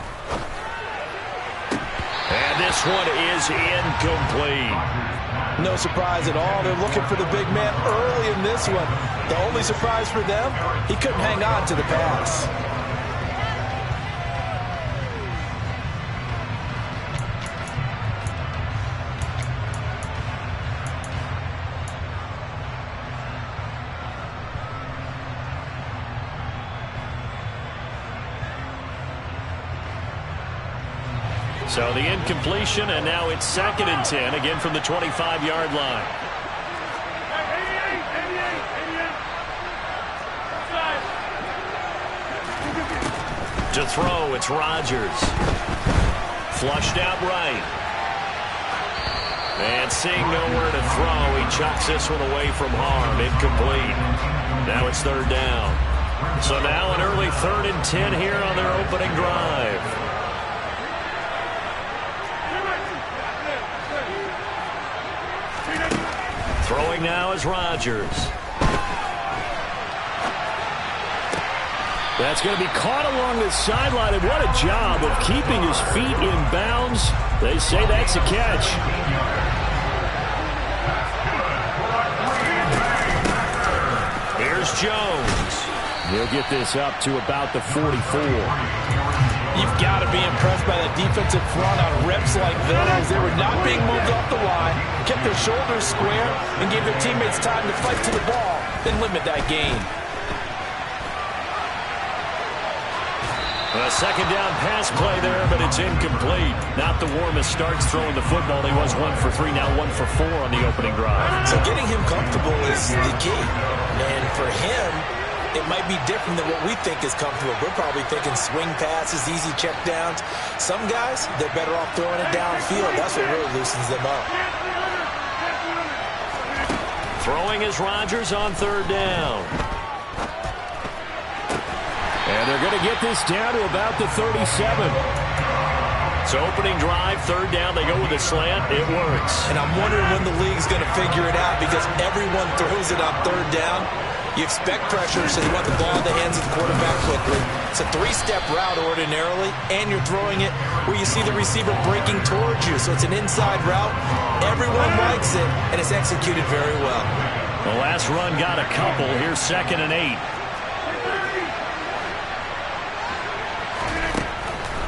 And this one is incomplete.
No surprise at all. They're looking for the big man early in this one. The only surprise for them, he couldn't hang on to the pass.
So the incompletion, and now it's 2nd and 10, again from the 25-yard line. To throw, it's Rodgers. Flushed out right. And seeing nowhere to throw, he chucks this one away from harm. Incomplete. Now it's 3rd down. So now an early 3rd and 10 here on their opening drive. Throwing now is Rodgers. That's going to be caught along the sideline, and what a job of keeping his feet in bounds. They say that's a catch. Here's Jones. He'll get this up to about the 44.
You've got to be impressed by that defensive front on reps like those. They were not being moved off the line, kept their shoulders square, and gave their teammates time to fight to the ball, then limit that gain.
A 2nd down pass play there, but it's incomplete. Not the warmest starts throwing the football. He was 1 for 3, now 1 for 4 on the opening drive.
So getting him comfortable is the key. And for him, it might be different than what we think is comfortable. We're probably thinking swing passes, easy check downs. Some guys, they're better off throwing it downfield. That's what really loosens them up.
Throwing is Rodgers on 3rd down. And they're going to get this down to about the 37. So opening drive, 3rd down, they go with a slant. It works.
And I'm wondering when the league's going to figure it out, because everyone throws it on 3rd down. You expect pressure, so you want the ball in the hands of the quarterback quickly. It's a 3-step route ordinarily, and you're throwing it where you see the receiver breaking towards you. So it's an inside route. Everyone likes it, and it's executed very well.
The last run got a couple. Here's 2nd and 8.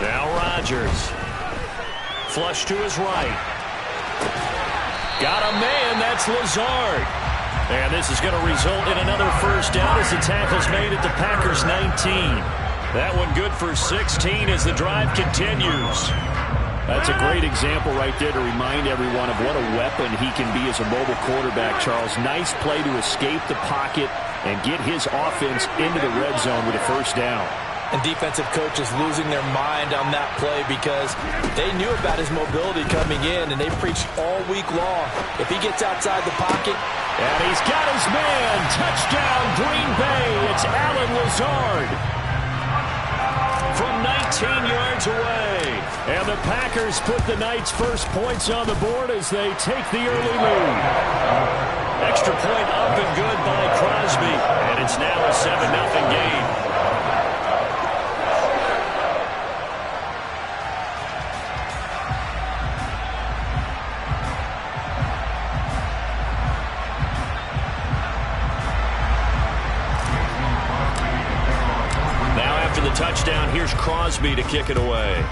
Now Rodgers. Flush to his right. Got a man. That's Lazard. And this is going to result in another first down as the tackle's made at the Packers' 19. That one good for 16 as the drive continues. That's a great example right there to remind everyone of what a weapon he can be as a mobile quarterback, Charles. Nice play to escape the pocket and get his offense into the red zone with a first down.
And defensive coaches losing their mind on that play because they knew about his mobility coming in, and they preached all week long. If he gets outside the pocket.
And he's got his man. Touchdown, Green Bay. It's Allen Lazard from 19 yards away. And the Packers put the night's first points on the board as they take the early lead. Extra point up and good by Crosby. And it's now a 7-0 game. The touchdown, here's Crosby to kick it away.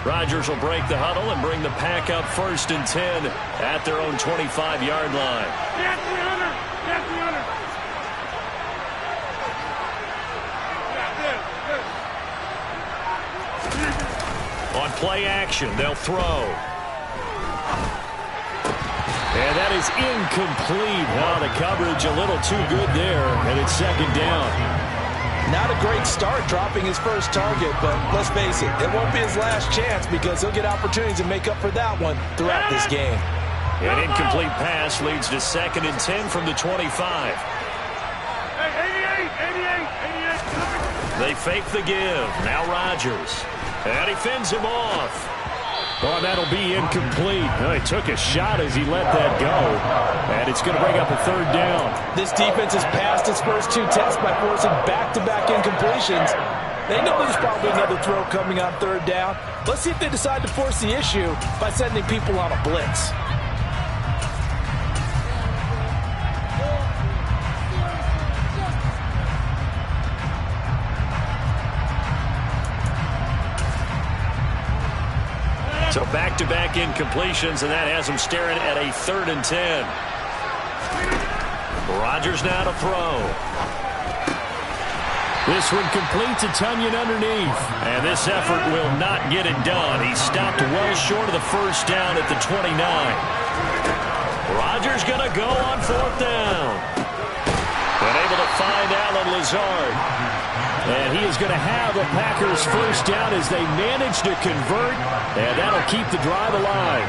Rodgers will break the huddle and bring the Pack up 1st and 10 at their own 25-yard line. On play action, they'll throw. And that is incomplete. Oh, the coverage a little too good there, and it's second down.
Not a great start dropping his first target, but let's face it, it won't be his last chance because he'll get opportunities to make up for that one throughout this game.
An incomplete pass leads to 2nd and 10 from the 25.
Hey, 88.
They fake the give. Now Rodgers. And he fends him off. Oh, that'll be incomplete. Oh, he took a shot as he let that go. And it's going to bring up a 3rd down.
This defense has passed its first 2 tests by forcing back-to-back incompletions. They know there's probably another throw coming on 3rd down. Let's see if they decide to force the issue by sending people on a blitz.
So back-to-back incompletions, and that has him staring at a 3rd and 10. Rodgers now to throw. This one complete to Tonyan underneath. And this effort will not get it done. He stopped well short of the first down at the 29. Rodgers going to go on 4th down. But able to find Allen Lazard. And he is going to have a Packers first down as they manage to convert. And that'll keep the drive alive.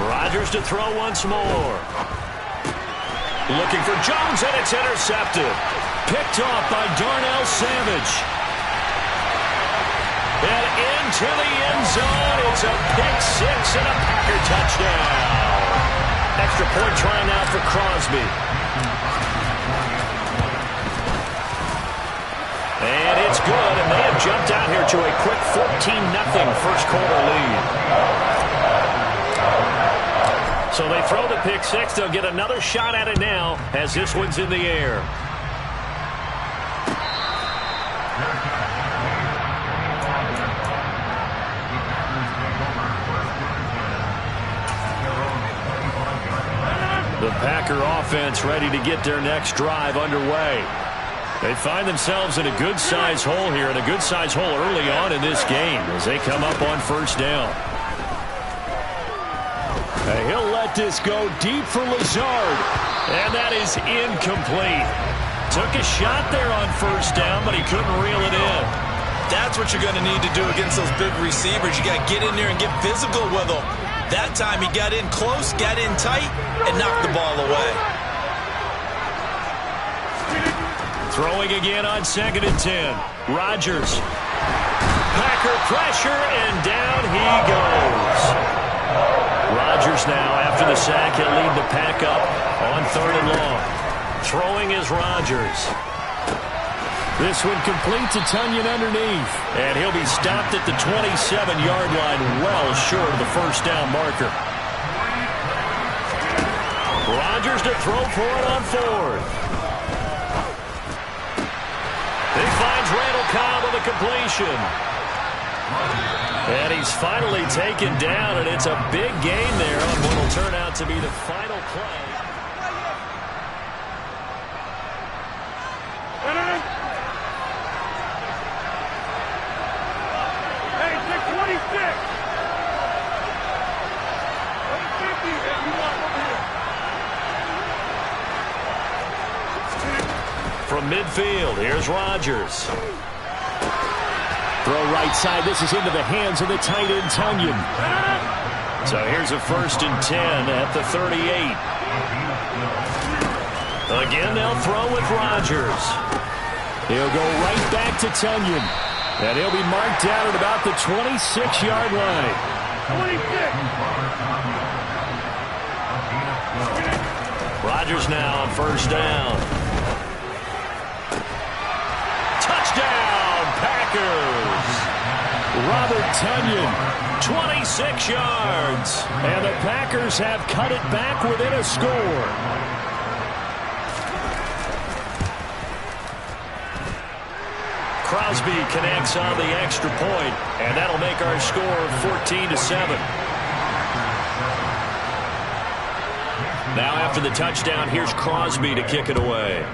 Rodgers to throw once more. Looking for Jones, and it's intercepted. Picked off by Darnell Savage. And into the end zone. It's a pick 6 and a Packer touchdown. Extra point try now for Crosby. And it's good, and they have jumped out here to a quick 14-0 first quarter lead. So they throw the pick 6. They'll get another shot at it now as this one's in the air. The Packer offense ready to get their next drive underway. They find themselves in a good-sized hole here, and a good-sized hole early on in this game as they come up on first down. And he'll let this go deep for Lazard, and that is incomplete. Took a shot there on first down, but he couldn't reel it in.
That's what you're going to need to do against those big receivers. You got to get in there and get physical with them. That time he got in close, got in tight, and knocked the ball away.
Throwing again on 2nd and 10. Rodgers. Packer pressure, and down he goes. Rodgers now, after the sack, he'll lead the Pack up on 3rd and long. Throwing is Rodgers. This one complete to Tonyan underneath. And he'll be stopped at the 27-yard line, well short of the first down marker. Rodgers to throw for it on 4th. He finds Randall Cobb with a completion. And he's finally taken down, and it's a big gain there on what will turn out to be the final play.
Hey, 626. 150, and you walk over here.
From midfield, here's Rodgers. Throw right side. This is into the hands of the tight end, Tonyan. So here's a 1st and 10 at the 38. Again, they'll throw with Rodgers. He'll go right back to Tonyan. And he'll be marked down at about the 26-yard line.
26.
Rodgers now on first down. Touchdown, Packers! Robert Tonyan, 26 yards. And the Packers have cut it back within a score. Crosby connects on the extra point, and that'll make our score 14-7. Now after the touchdown, here's Crosby to kick it away.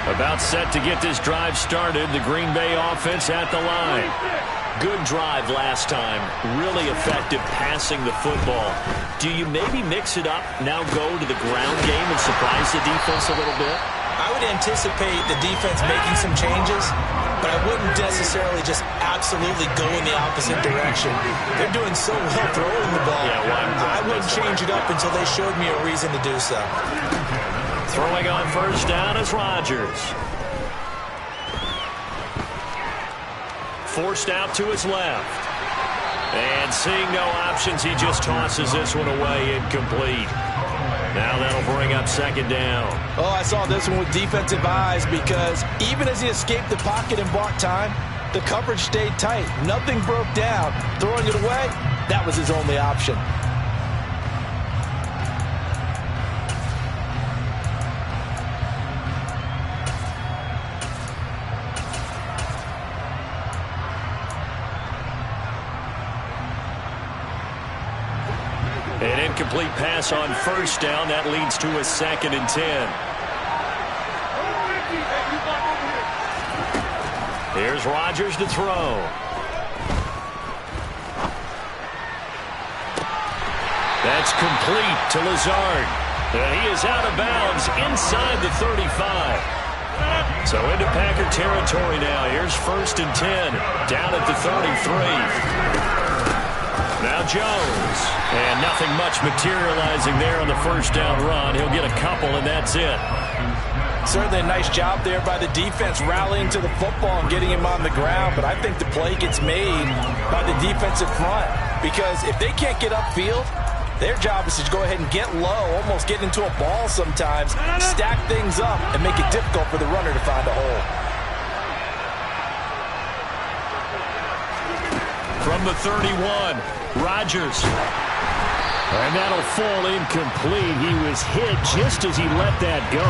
About set to get this drive started. The Green Bay offense at the line.
Good drive last time. Really effective passing the football. Do you maybe mix it up, now go to the ground game and surprise the defense a little bit?
I would anticipate the defense making some changes, but I wouldn't necessarily just absolutely go in the opposite direction. They're doing so well throwing the ball. I wouldn't change it up until they showed me a reason to do so.
Throwing on first down is Rodgers. Forced out to his left. And seeing no options, he just tosses this one away, incomplete. Now that'll bring up second down.
Oh, I saw this one with defensive eyes because even as he escaped the pocket and bought time, the coverage stayed tight. Nothing broke down. Throwing it away, that was his only option.
An incomplete pass on first down. That leads to a 2nd and 10. Here's Rodgers to throw. That's complete to Lazard. He is out of bounds inside the 35. So into Packer territory now. Here's 1st and 10. Down at the 33. Now Jones. And nothing much materializing there on the first down run. He'll get a couple, and that's it.
Certainly a nice job there by the defense rallying to the football and getting him on the ground. But I think the play gets made by the defensive front. Because if they can't get upfield, their job is to go ahead and get low, almost get into a ball sometimes, stack things up, and make it difficult for the runner to find a hole.
From the 31, Rodgers. And that'll fall incomplete. He was hit just as he let that go.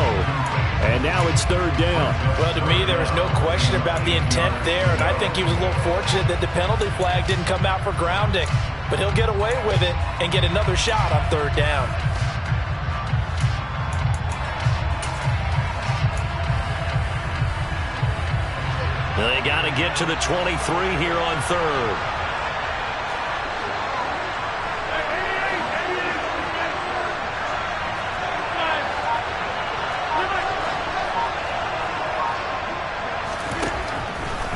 And now it's 3rd down.
Well, to me, there was no question about the intent there, and I think he was a little fortunate that the penalty flag didn't come out for grounding. But he'll get away with it and get another shot on 3rd down.
They got to get to the 23 here on 3rd.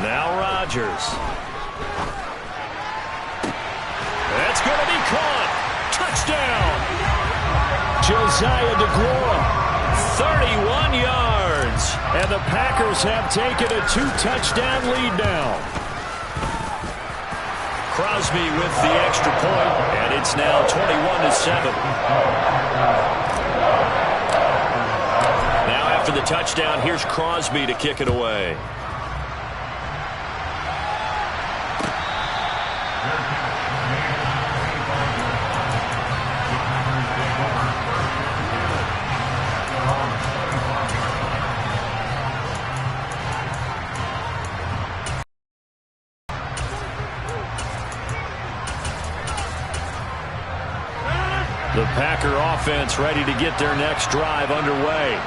Now Rodgers. That's going to be caught. Touchdown.
Josiah DeGuara.
31 yards.
And the Packers have taken a 2-touchdown lead now.
Crosby with the extra point, and it's now 21-7. Now after the touchdown, here's Crosby to kick it away.
The Packer offense ready to get their next drive underway.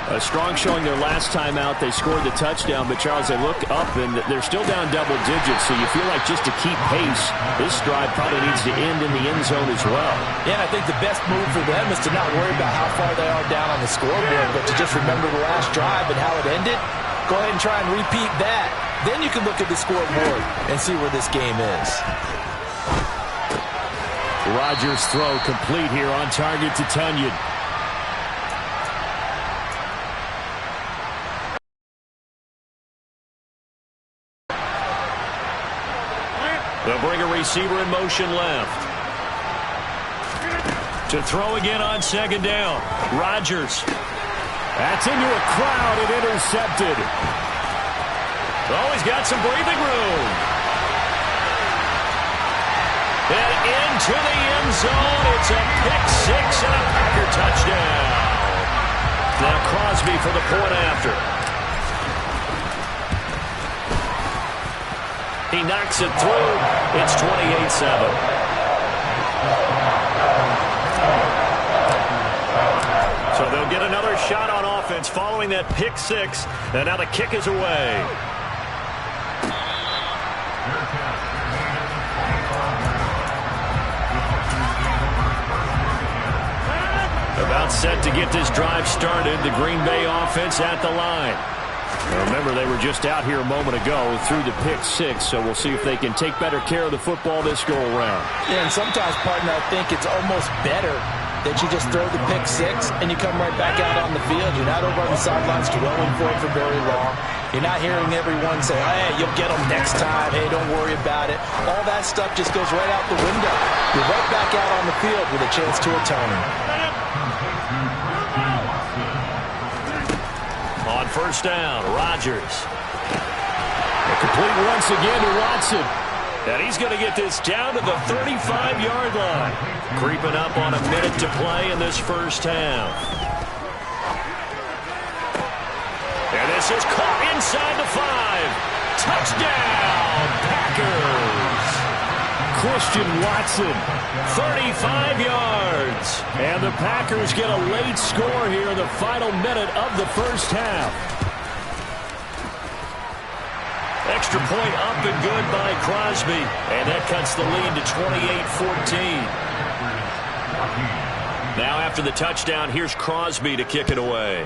A strong showing their last time out. They scored the touchdown, but Charles, they look up and they're still down double digits, so you feel like just to keep pace, this drive probably needs to end in the end zone as well.
Yeah, and I think the best move for them is to not worry about how far they are down on the scoreboard, but to just remember the last drive and how it ended. Go ahead and try and repeat that. Then you can look at the scoreboard and see where this game is.
Rodgers' throw complete here on target to Tonyan.
They'll bring a receiver in motion left. To throw again on 2nd down. Rodgers.
That's into a crowd and intercepted.
Oh, he's got some breathing room. And into the end zone. It's a pick-6 and a Packer touchdown. Now Crosby for the point after. He knocks it through. It's 28-7. So they'll get another shot on offense. offense following that pick six. And now the kick is away. About set to get this drive started. The Green Bay offense at the line. Now remember, they were just out here a moment ago through the pick six, so we'll see if they can take better care of the football this go-around.
Yeah, and sometimes, partner, I think it's almost better that you just throw the pick six and you come right back out on the field. You're not over on the sidelines dwelling for it for very long. You're not hearing everyone say, hey, you'll get them next time. Hey, don't worry about it. All that stuff just goes right out the window. You're right back out on the field with a chance to atone.
On first down, Rodgers. Complete once again to Watson. And he's going to get this down to the 35-yard line. Creeping up on a minute to play in this first half. And this is caught inside the 5. Touchdown, Packers. Christian Watson, 35 yards. And the Packers get a late score here in the final minute of the first half. Extra point up and good by Crosby. And that cuts the lead to 28-14. Now after the touchdown, here's Crosby to kick it away.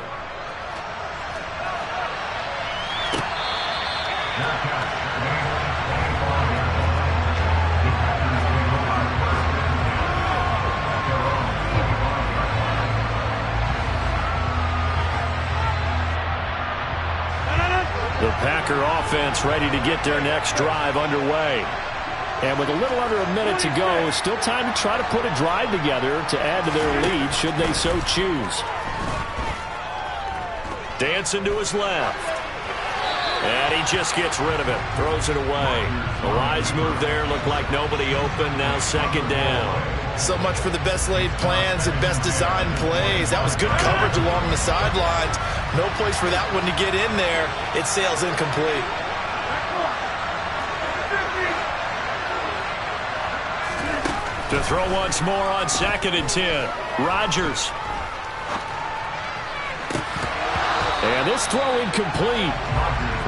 The Packer offense ready to get their next drive underway. And with a little under a minute to go, still time to try to put a drive together to add to their lead should they so choose. Dancing to his left. And he just gets rid of it. Throws it away. A wise move there. Looked like nobody open. Now second down.
So much for the best laid plans and best designed plays. That was good coverage along the sidelines. No place for that one to get in there. It sails incomplete.
To throw once more on second and 10. Rodgers. And this throw incomplete.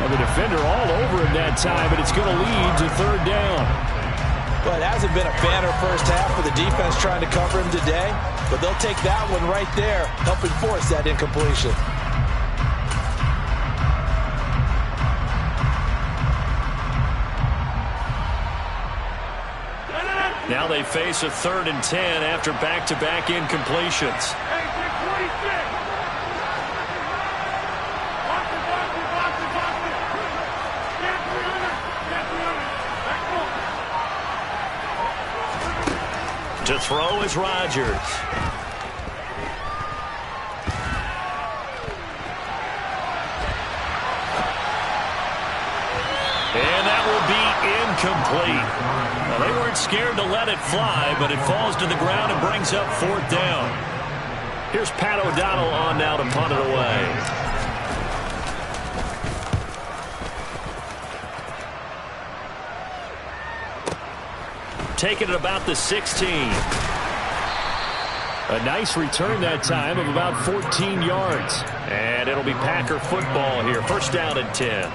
And the defender all over him that time, but it's going to lead to third down.
Well, it hasn't been a banner first half for the defense trying to cover him today, but they'll take that one right there, helping force that incompletion.
Now they face a 3rd and 10 after back-to-back incompletions. To throw is Rodgers. And that will be incomplete. Well, they weren't scared to let it fly, but it falls to the ground and brings up 4th down. Here's Pat O'Donnell on now to punt it away. Taking it about the 16. A nice return that time of about 14 yards. And it'll be Packer football here. First down and 10.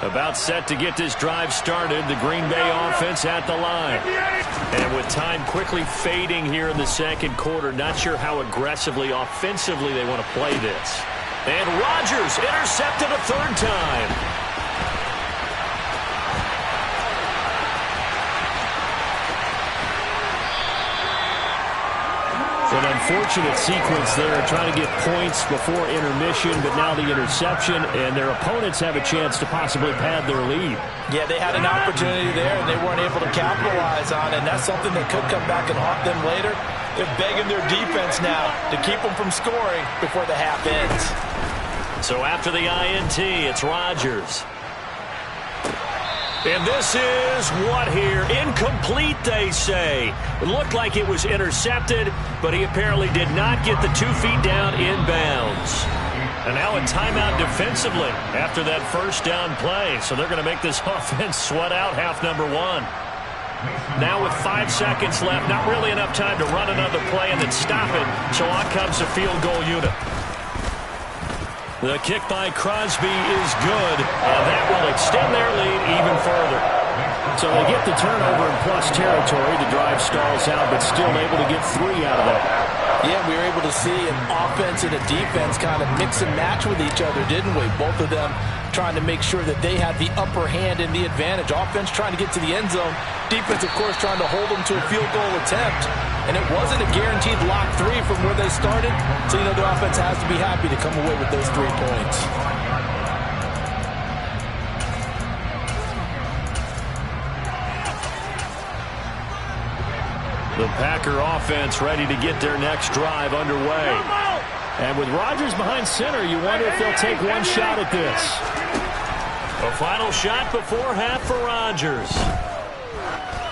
About set to get this drive started. The Green Bay offense at the line. And with time quickly fading here in the second quarter, not sure how aggressively, offensively they want to play this. And Rodgers intercepted a 3rd time. An unfortunate sequence there, trying to get points before intermission, but now the interception, and their opponents have a chance to possibly pad their lead.
Yeah, they had an opportunity there, and they weren't able to capitalize on it, and that's something that could come back and haunt them later. They're begging their defense now to keep them from scoring before the half ends.
So after the INT, it's Rodgers. And this is what here? Incomplete, they say. It looked like it was intercepted, but he apparently did not get the 2 feet down inbounds. And now a timeout defensively after that first down play. So they're going to make this offense sweat out half number 1.
Now with 5 seconds left, not really enough time to run another play and then stop it, so on comes the field goal unit. The kick by Crosby is good, and that will extend their lead even further. So they get the turnover in plus territory. The drive stalls out, but still able to get 3 out of that.
Yeah, we were able to see an offense and a defense kind of mix and match with each other, didn't we? Both of them trying to make sure that they had the upper hand and the advantage. Offense trying to get to the end zone. Defense, of course, trying to hold them to a field goal attempt. And it wasn't a guaranteed lock 3 from where they started. So, the offense has to be happy to come away with those 3 points.
The Packer offense ready to get their next drive underway. And with Rodgers behind center, you wonder if they'll take one shot at this. A final shot before half for Rodgers.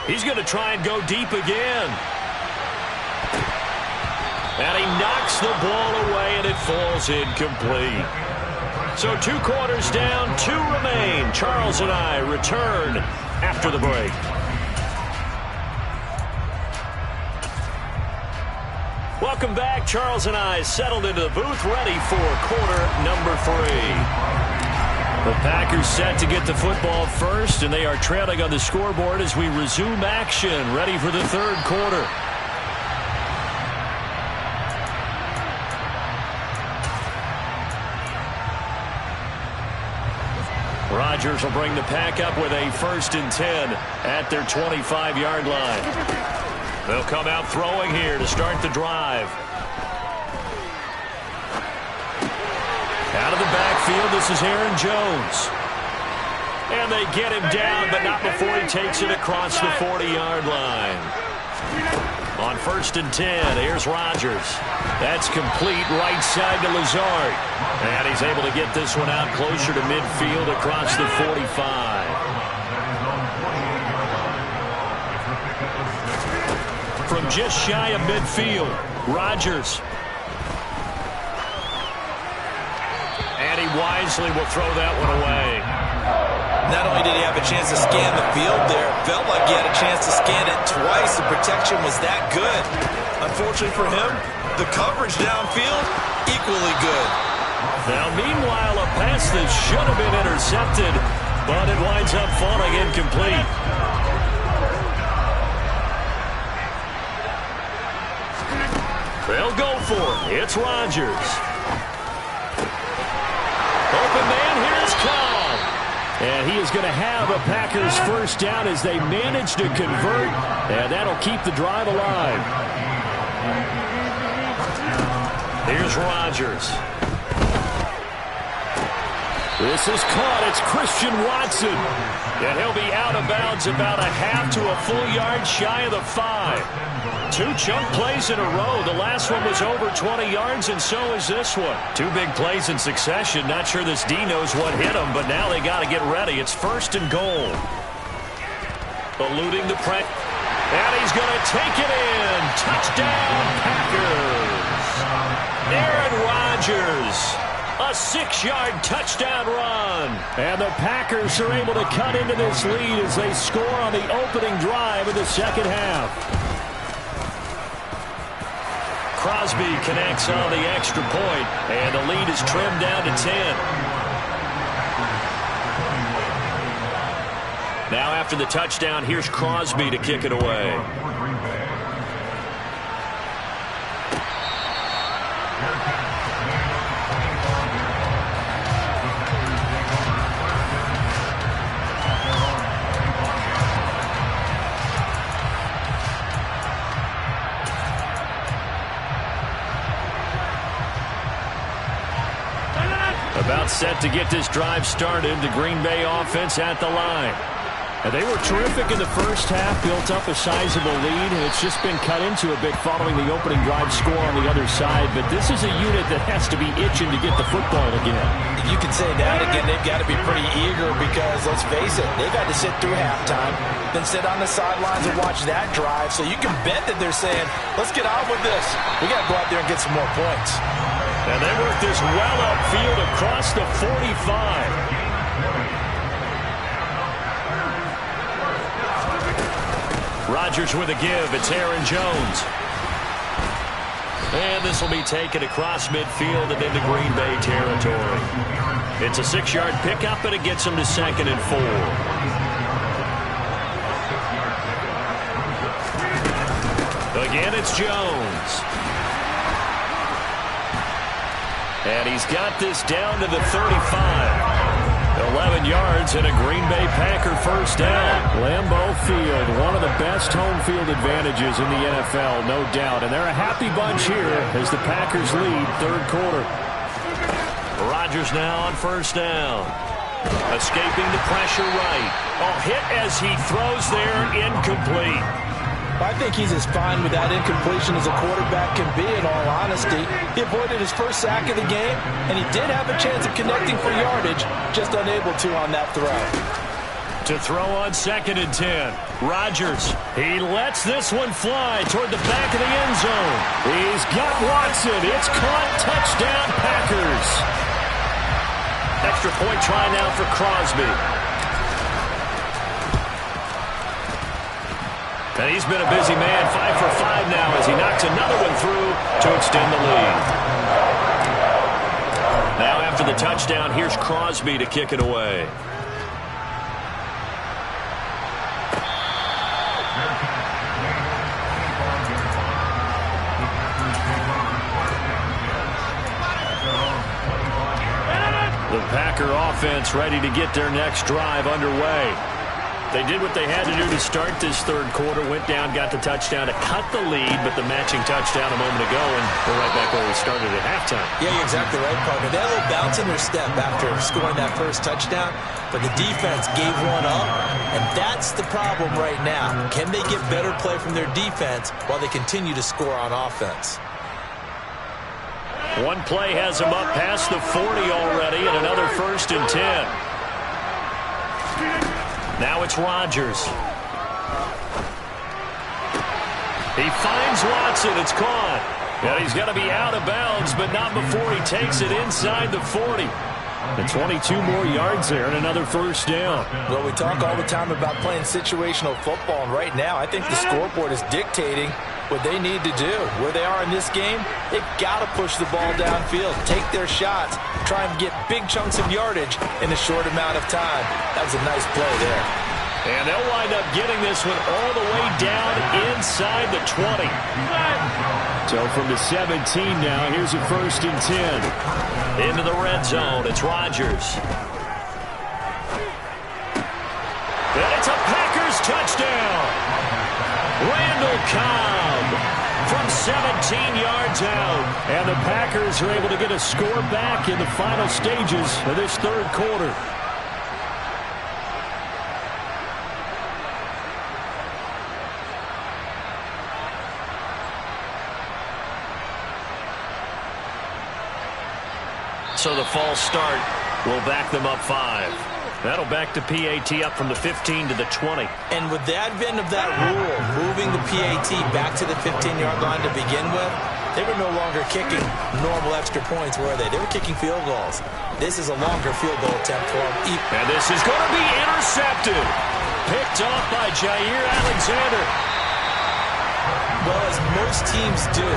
He's going to try and go deep again. And he knocks the ball away, and it falls incomplete. So 2 quarters down, 2 remain. Charles and I return after the break. Welcome back. Charles and I settled into the booth, ready for quarter number 3. The Packers set to get the football first, and they are trailing on the scoreboard as we resume action, ready for the 3rd quarter. Rodgers will bring the Pack up with a 1st and 10 at their 25-yard line. They'll come out throwing here to start the drive. Out of the backfield, this is Aaron Jones. And they get him down, but not before he takes it across the 40-yard line. On 1st and 10, here's Rodgers. That's complete right side to Lazard. And he's able to get this one out closer to midfield across the 45. From just shy of midfield, Rodgers. And he wisely will throw that one away.
Not only did he have a chance to scan the field there, felt like he had a chance to scan it twice. The protection was that good. Unfortunately for him, the coverage downfield, equally good.
Now, meanwhile, a pass that should have been intercepted, but it winds up falling incomplete. They'll go for it. It's Rodgers. Open man, here's Cobb. And he is going to have a Packers 1st down as they manage to convert, and that'll keep the drive alive. Here's Rodgers. This is caught. It's Christian Watson. And he'll be out of bounds about a half to a full yard shy of the 5. 2 chunk plays in a row. The last one was over 20 yards, and so is this one. 2 big plays in succession. Not sure this D knows what hit him, but now they got to get ready. It's 1st and goal. Eluding the press. And he's going to take it in. Touchdown, Packers. Aaron Rodgers. A 6-yard touchdown run. And the Packers are able to cut into this lead as they score on the opening drive of the 2nd half. Crosby connects on the extra point, and the lead is trimmed down to 10. Now after the touchdown, here's Crosby to kick it away. About set to get this drive started. The Green Bay offense at the line. And they were terrific in the 1st half, built up a sizable lead, and it's just been cut into a bit following the opening drive score on the other side. But this is a unit that has to be itching to get the football again.
You can say that again. They've got to be pretty eager because, let's face it, they've had to sit through halftime, then sit on the sidelines and watch that drive. So you can bet that they're saying, let's get on with this. We got to go out there and get some more points.
And they work this well upfield across the 45.
Rodgers with a give. It's Aaron Jones. And this will be taken across midfield and into Green Bay territory. It's a 6-yard pickup, and it gets him to 2nd and 4. Again, it's Jones. And he's got this down to the 35. 11 yards and a Green Bay Packer first down. Lambeau Field, one of the best home field advantages in the NFL, no doubt. And they're a happy bunch here as the Packers lead third quarter. Rodgers now on first down. Escaping the pressure right. Oh, hit as he throws there, incomplete.
I think he's as fine with that incompletion as a quarterback can be, in all honesty. He avoided his first sack of the game, and he did have a chance of connecting for yardage, just unable to on that throw.
To throw on 2nd and 10. Rodgers, he lets this one fly toward the back of the end zone. He's got Watson. It's caught. Touchdown, Packers. Extra point try now for Crosby. And he's been a busy man, 5 for 5 now as he knocks another one through to extend the lead. Now after the touchdown, here's Crosby to kick it away. The Packer offense ready to get their next drive underway. They did what they had to do to start this third quarter, went down, got the touchdown to cut the lead, but the matching touchdown a moment ago, and we're right back where we started at halftime.
Yeah, you're exactly right, partner. They had a little bounce in their step after scoring that first touchdown, but the defense gave one up, and that's the problem right now. Can they get better play from their defense while they continue to score on offense?
One play has them up past the 40 already, and another 1st and 10. Now it's Rodgers. He finds Watson. It's caught. And he's got to be out of bounds, but not before he takes it inside the 40. And 22 more yards there and another first down.
Well, we talk all the time about playing situational football, and right now I think the scoreboard is dictating what they need to do. Where they are in this game, they've got to push the ball downfield, take their shots, try and get big chunks of yardage in a short amount of time. That was a nice play there.
And they'll wind up getting this one all the way down inside the 20. So from the 17 now, here's a 1st and 10. Into the red zone, it's Rodgers. And it's a Packers touchdown. Randall Cobb from 17 yards out. And the Packers are able to get a score back in the final stages of this third quarter. So the false start will back them up 5. That'll back the PAT up from the 15 to the 20.
And with the advent of that rule, moving the PAT back to the 15-yard line to begin with, they were no longer kicking normal extra points, were they? They were kicking field goals. This is a longer field goal attempt for them.
And this is going to be intercepted. Picked off by Jair Alexander.
Well, as most teams do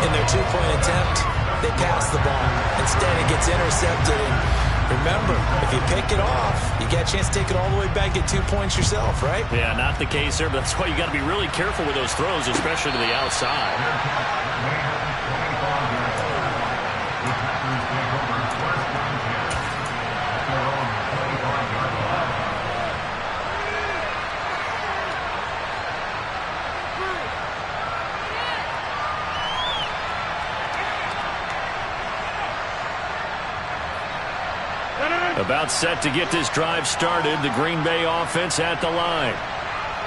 in their two-point attempt, they pass the ball. Instead, it gets intercepted. And remember, if you pick it off, you get a chance to take it all the way back, get 2 points yourself, right?
Yeah, not the case there, but that's why you got to be really careful with those throws, especially to the outside. About set to get this drive started, the Green Bay offense at the line.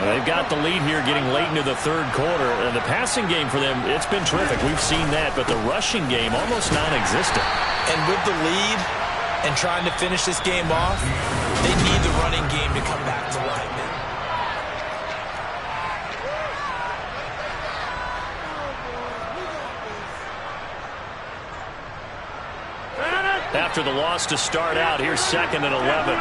They've got the lead here getting late into the third quarter. And the passing game for them, it's been terrific. We've seen that, but the rushing game almost non-existent.
And with the lead and trying to finish this game off, they need the running game to come back to life.
After the loss to start out, here's 2nd and 11.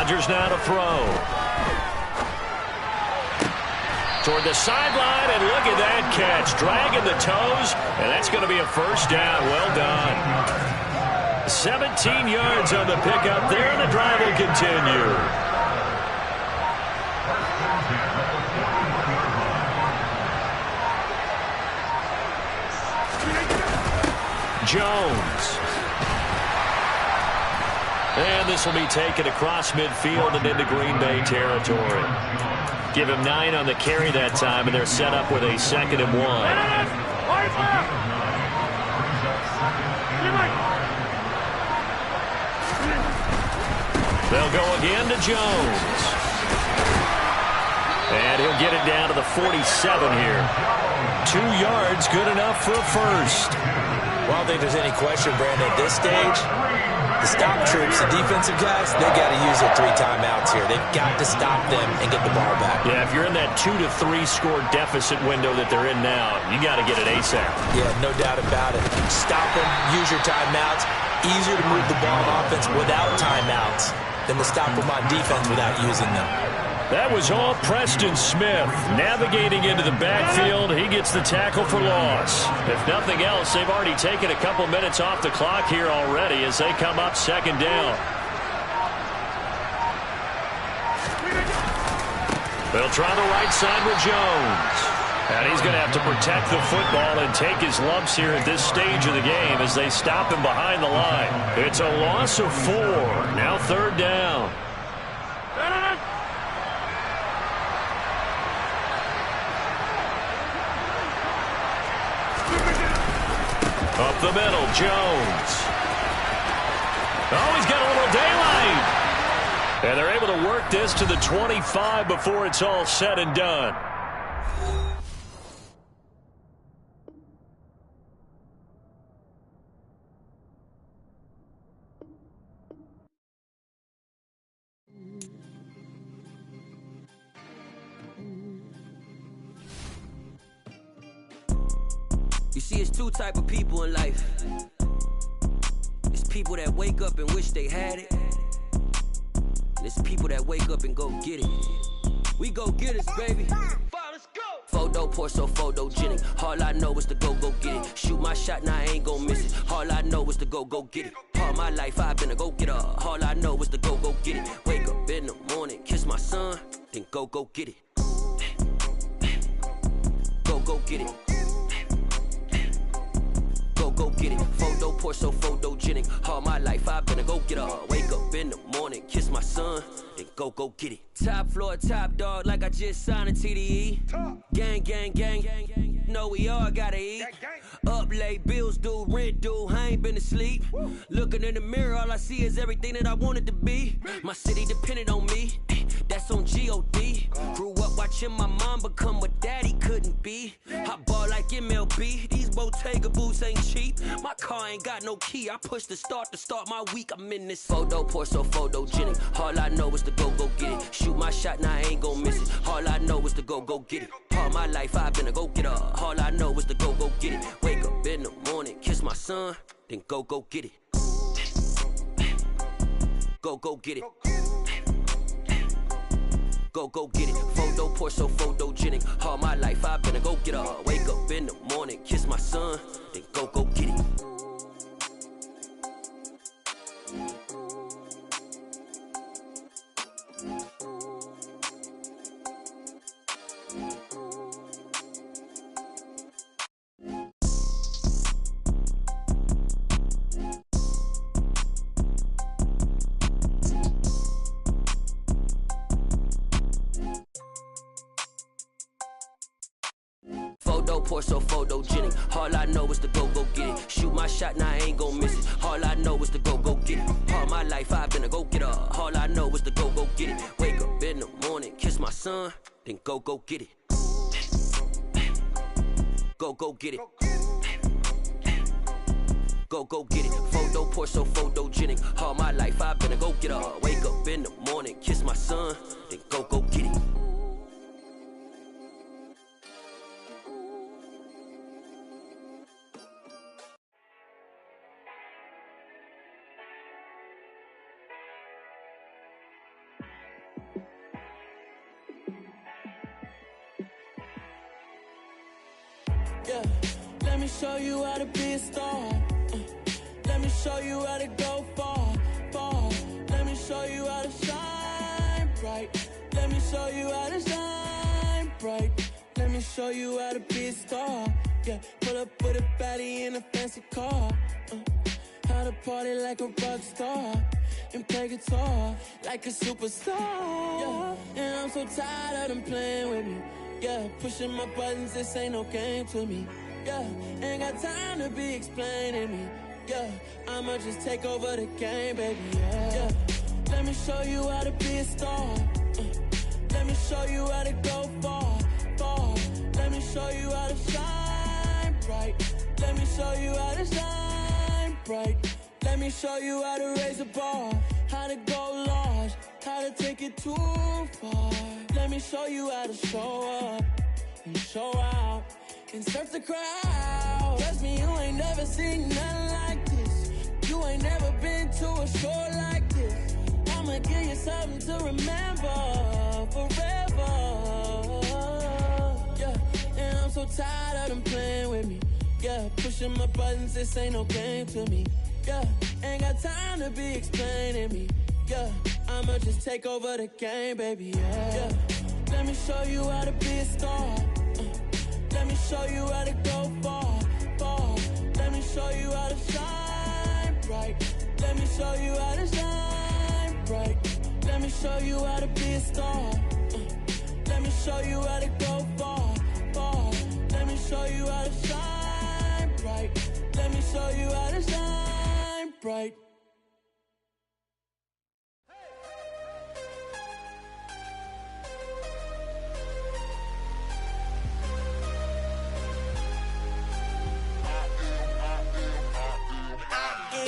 Rodgers now to throw. Toward the sideline, and look at that catch. Dragging the toes, and that's going to be a first down. Well done. 17 yards on the pickup there, and the drive will continue. Jones. And this will be taken across midfield and into Green Bay territory. Give him 9 on the carry that time, and they're set up with a 2nd and 1. They'll go again to Jones. And he'll get it down to the 47 here. 2 yards, good enough for a first.
Well, I don't think there's any question, Brandon, at this stage, the stop troops, the defensive guys, they got to use their 3 timeouts here. They've got to stop them and get the ball back.
Yeah, if you're in that 2 to 3 score deficit window that they're in now, you got to get it ASAP.
Yeah, no doubt about it. Stop them, use your timeouts. Easier to move the ball on offense without timeouts than to stop them on defense without using them.
That was all Preston Smith. Navigating into the backfield, he gets the tackle for loss. If nothing else, they've already taken a couple minutes off the clock here already as they come up 2nd down. They'll try the right side with Jones. And he's going to have to protect the football and take his lumps here at this stage of the game as they stop him behind the line. It's a loss of 4. Now 3rd down. Up the middle, Jones. Oh, he's got a little daylight. And they're able to work this to the 25 before it's all said and done.
You see, it's 2 type of people in life. It's people that wake up and wish they had it. And it's people that wake up and go get it. We go get it, baby. Let's go. Photo pour so photogenic. All I know is to go get it. Shoot my shot, now I ain't gon' miss it. All I know is to go get it. All my life I've been a go-getter. All I know is to go get it. Wake up in the morning, kiss my son, then go get it. Go get it. Go get it. Photo pour so photogenic. All my life I've been a go-getter. Wake up in the morning, kiss my son, then go get it. Top floor, top dog, like I just signed a TDE. Gang, gang, gang, gang, gang. Know we all gotta eat. Up late, bills due, rent due, I ain't been asleep. Looking in the mirror, all I see is everything that I wanted to be. My city depended on me, that's on G.O.D. Grew up watching my mom become what daddy couldn't be. I ball like MLB, these Bottega boots ain't cheap. My car ain't got no key, I push the start to start my week. I'm in this photo pour so photogenic. All I know is to go get it. Shoot my shot, now I ain't gon' miss it. All I know is to go get it. All my life I've been a go-getter. All I know is to go get it. Wake up in the morning, kiss my son, then go get it. Go get it. Go get it. Photo pour so photogenic. All my life I've been a go-getter. Wake up in the morning, kiss my son, then go get it. Photo pour so photogenic. All I know is to go get it. Shoot my shot, now I ain't gon' miss it. All I know is to go get it. All my life I've been a go-getter. All I know is to go get it. Wake up in the morning, kiss my son, then go get it. Go get it. Go get it. Photo pour so photogenic. All my life I've been a go-getter. Wake up in the morning, kiss my son, then go get it.
Yeah, let me show you how to be a star. Let me show you how to go far, far. Let me show you how to shine bright. Let me show you how to shine bright. Let me show you how to be a star. Yeah, pull up with a baddie in a fancy car. How to party like a rock star and play guitar like a superstar. Yeah, and I'm so tired of them playing with me. Yeah, pushing my buttons, this ain't no game to me. Yeah, ain't got time to be explaining me. Yeah, I'ma just take over the game, baby. Yeah, let me show you how to be a star. Let me show you how to go far, far. Let me show you how to shine bright. Let me show you how to shine bright. Let me show you how to raise a bar, how to go large, how to take it too far. Let me show you how to show up and show out and surf the crowd. Trust me, you ain't never seen nothing like this. You ain't never been to a show like this. I'ma give you something to remember forever. Yeah, and I'm so tired of them playing with me. Yeah, pushing my buttons, this ain't no game to me. Yeah, ain't got time to be explaining me. Yeah, I'ma just take over the game, baby. Yeah, let me show you how to be a star. Let me show you how to go far, far. Let me show you how to shine bright. Let me show you how to shine bright. Let me show you how to be a star. Let me show you how to go far, far. Let me show you how to shine bright. Let me show you how to shine bright.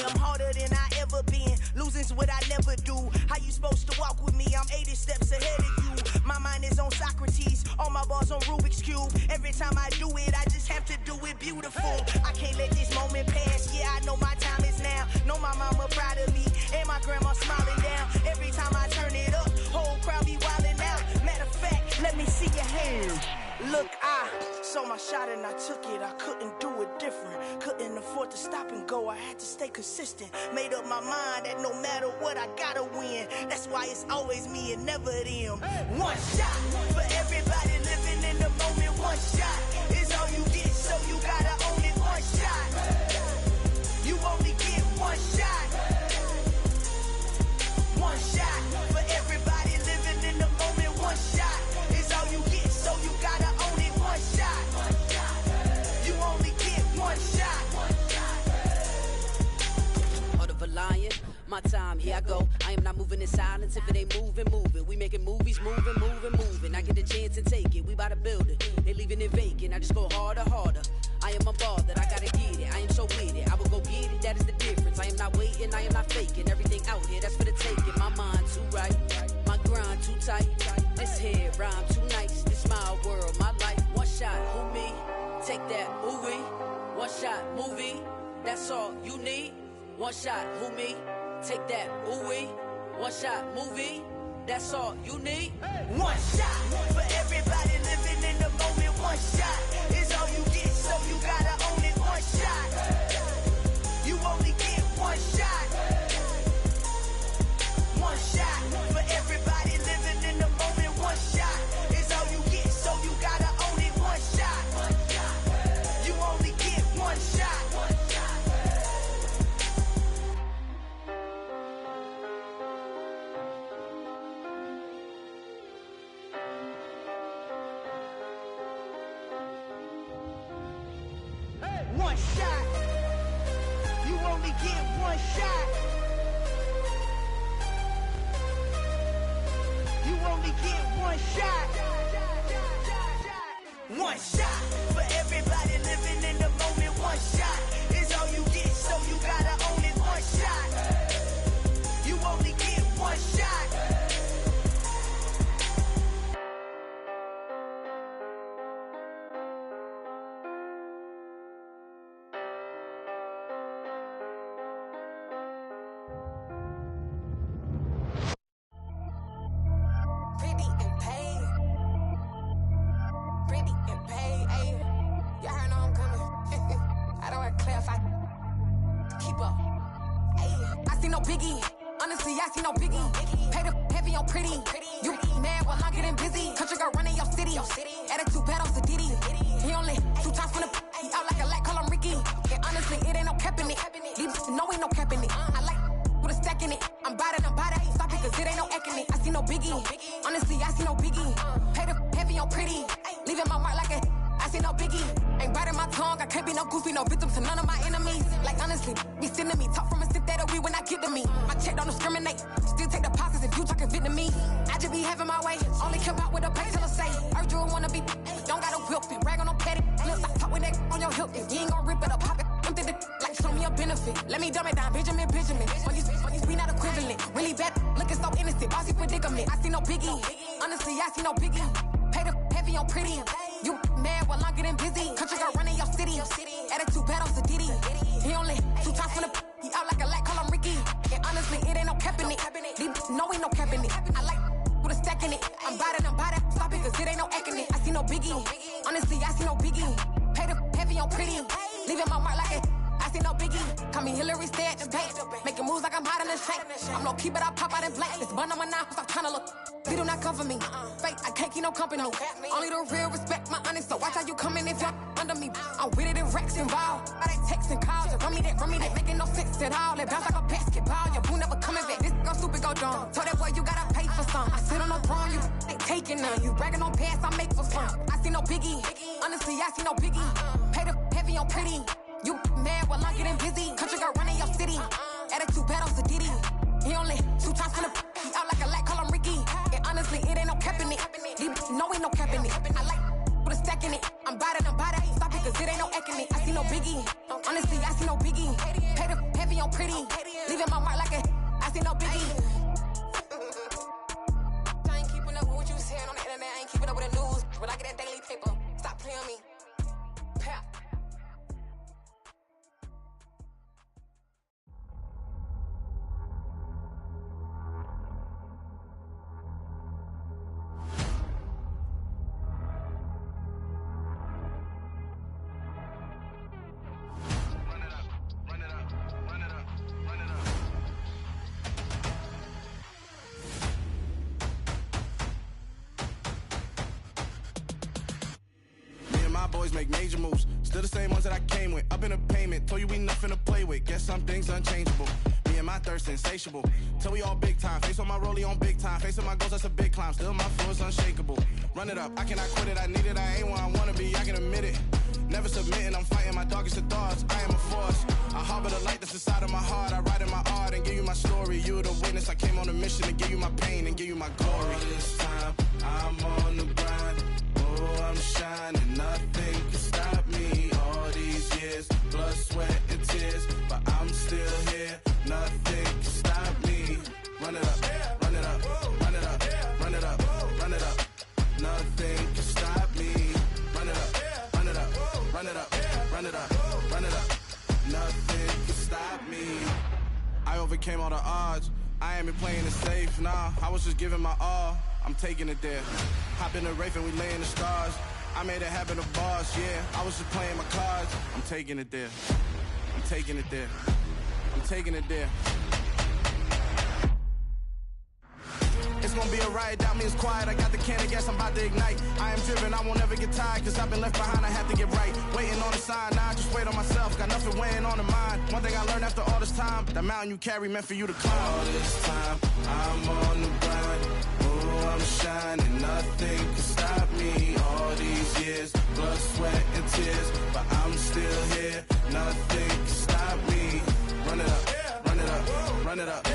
I'm harder than I ever been. Losing's what I never do. How you supposed to walk with me? I'm 80 steps ahead of you. My mind is on Socrates. All my bars on Rubik's Cube. Every time I do it, I just have to do it beautiful. I can't let this moment pass. Yeah, I know my time is now. Know my mama proud of me. And my grandma smiling down. Every time I turn it up, whole crowd be wildin' out. Matter of fact, let me see your hands. Look, I saw my shot and I took it. I couldn't do it different. Couldn't afford to stop and go. I had to stay consistent. Made up my mind that no matter what, I gotta win. That's why it's always me and never them. One shot for everybody living in the moment. One shot is all you get, so you gotta own it. One shot. You only get one shot. One shot for everybody living in the moment. One shot is all you get, so you gotta own it. One shot. You only get one shot.
Heart of a lion, my time, here I go. I am not moving in silence. If it ain't moving, moving. We making movies, moving, moving, moving. I get a chance and take it. We bout to build it. They leaving it vacant. I just go harder, harder. I am a ball that I gotta get it. I am so with it. I will go get it. That is the difference. I am not waiting. I am not faking. Everything out here, that's for the taking. My mind too right. My grind too tight. This head rhyme too nice. This my world, my life. One shot, who me? Take that, ooh wee. One shot, movie. That's all you need. One shot, who me? Take that, ooh wee. One shot, movie. That's all you need.
One shot for everybody living in the moment. One shot is all you get, so you gotta own it. One shot. You only get one shot. One shot for everybody living in the moment. One shot is all you get, so you gotta own it. One shot. You only get one shot. One shot. You only get one shot. You only get one shot. One shot for everybody living in the moment. One shot is all you get, so you gotta own it. One shot. You only get one shot.
Pretty and paid. Pretty and paid, ayy. You heard on no biggie. Honestly, I see no biggie. Pay the heavy on pretty. You mad while I'm getting busy. Country girl running your city. Attitude bad on Diddy. He only 2 times from the he out like a light, call him Ricky. And honestly, it ain't no cap in it. Leave no ain't no cap in it. I like with a stack in it. I'm bad. Stop it, cause it ain't no eck in it. I see no biggie. Honestly, I see no biggie. Pay the heavy on pretty. Leaving my mark like a I see no biggie. Ain't biting my tongue. I can't be no goofy, no victim to none of my enemies. Like honestly, be sending me talk from a sip that'll be when I get to me. My check don't discriminate. Still take deposits if you talking Vietnamese. I just be having my way. Only come out with a pay till I say. Urge you wanna be. Don't got no whip. Rag on no petty. Look, I talk with that on your hip. If you ain't gon' rip it up, pop it. Empty the like show me a benefit. Let me dumb it down, Benjamin. On these we not equivalent. Really bad, looking so innocent. Bossy predicament. I see no biggie. Honestly, I see no biggie. Pay the heavy on pretty. You mad while I'm getting busy. Country girl running your city. Attitude bad on Diddy. He only 2 times from the he out like a light, call him Ricky. And honestly, it ain't no cap in it. No ain't no cap in it. I like with a stack in it. I'm bad. Stop it, cause it ain't no eck in it. I see no biggie. Honestly, I see no biggie. Pay the heavy on pretty. Leaving my mark like it. I see no biggie. Call me Hillary, stay at the bank. Making moves like I'm hiding in the shank. I'm low key, but I pop out in blank. This bun on my knife, stop trying to look. They do not come for me. Fake, I can't keep no company. Only the real respect my honest. So watch how you coming if you're under me. I'm with it and Rex involved. I they text and calls. Just run me that. Making no sense at all. They bounce like a basketball. Your boo never coming back. This go stupid, go dumb. Told that boy you gotta pay for some. I sit on no throne, you ain't taking none. You bragging on pants, I make for fun. I see no biggie. Honestly, I see no biggie. Pay the heavy on pretty. You mad while I'm getting busy. Country girl running your city. Attitude bad on Diddy. He only 2 times from the he out like a light, call him Ricky. And honestly, it ain't no cap in it. No ain't no cap in it. I like with a stack in it. I'm bad. Stop it, cause it ain't no eck in it. I see no biggie. Honestly, I see no biggie. Pay the heavy on pretty. Leaving my mark like a I see no biggie. I ain't keeping up with what you saying on the internet. I ain't keeping up with the news. When I get that daily paper, stop playing me. Pap.
Boys make major moves, still the same ones that I came with. Up in a payment, told you we nothing to play with. Guess some things unchangeable. Me and my thirst insatiable. Till we all big time. Face on my rollie on big time. Facing my goals, that's a big climb. Still my flow is unshakable. Run it up, I cannot quit it. I need it, I ain't where I wanna be. I can admit it. Never submitting, I'm fighting my darkest of thoughts. I am a force. I harbor the light that's inside of my heart. I write in my art and give you my story. You the witness. I came on a mission to give you my pain and give you my glory. All this time, I'm on the grind. Oh, I'm shining, nothing can stop me. All these years, blood, sweat, and tears, but I'm still here. Nothing can stop me. Run it up, run it up, run it up, run it up, run it up. Nothing can stop me. Run it up, run it up, run it up, run it up, run it up. Nothing can stop me. I overcame all the odds. I ain't been playing it safe, nah. I was just giving my all. I'm taking it there. Hop in the Wraith and we lay in the stars. I made it happen to boss, yeah. I was just playing my cards. I'm taking it there. I'm taking it there. I'm taking it there. It's gonna be a riot, doubt me it's quiet. I got the can of gas, I'm about to ignite. I am driven, I won't ever get tired, cause I've been left behind, I have to get right. Waiting on a sign, now I just wait on myself. Got nothing weighing on the mind. One thing I learned after all this time, that mountain you carry meant for you to climb. All this time, I'm on the grind. Oh, I'm shining, nothing can stop me. All these years, blood, sweat, and tears, but I'm still here. Nothing can stop me. Run it up, run it up, run it up.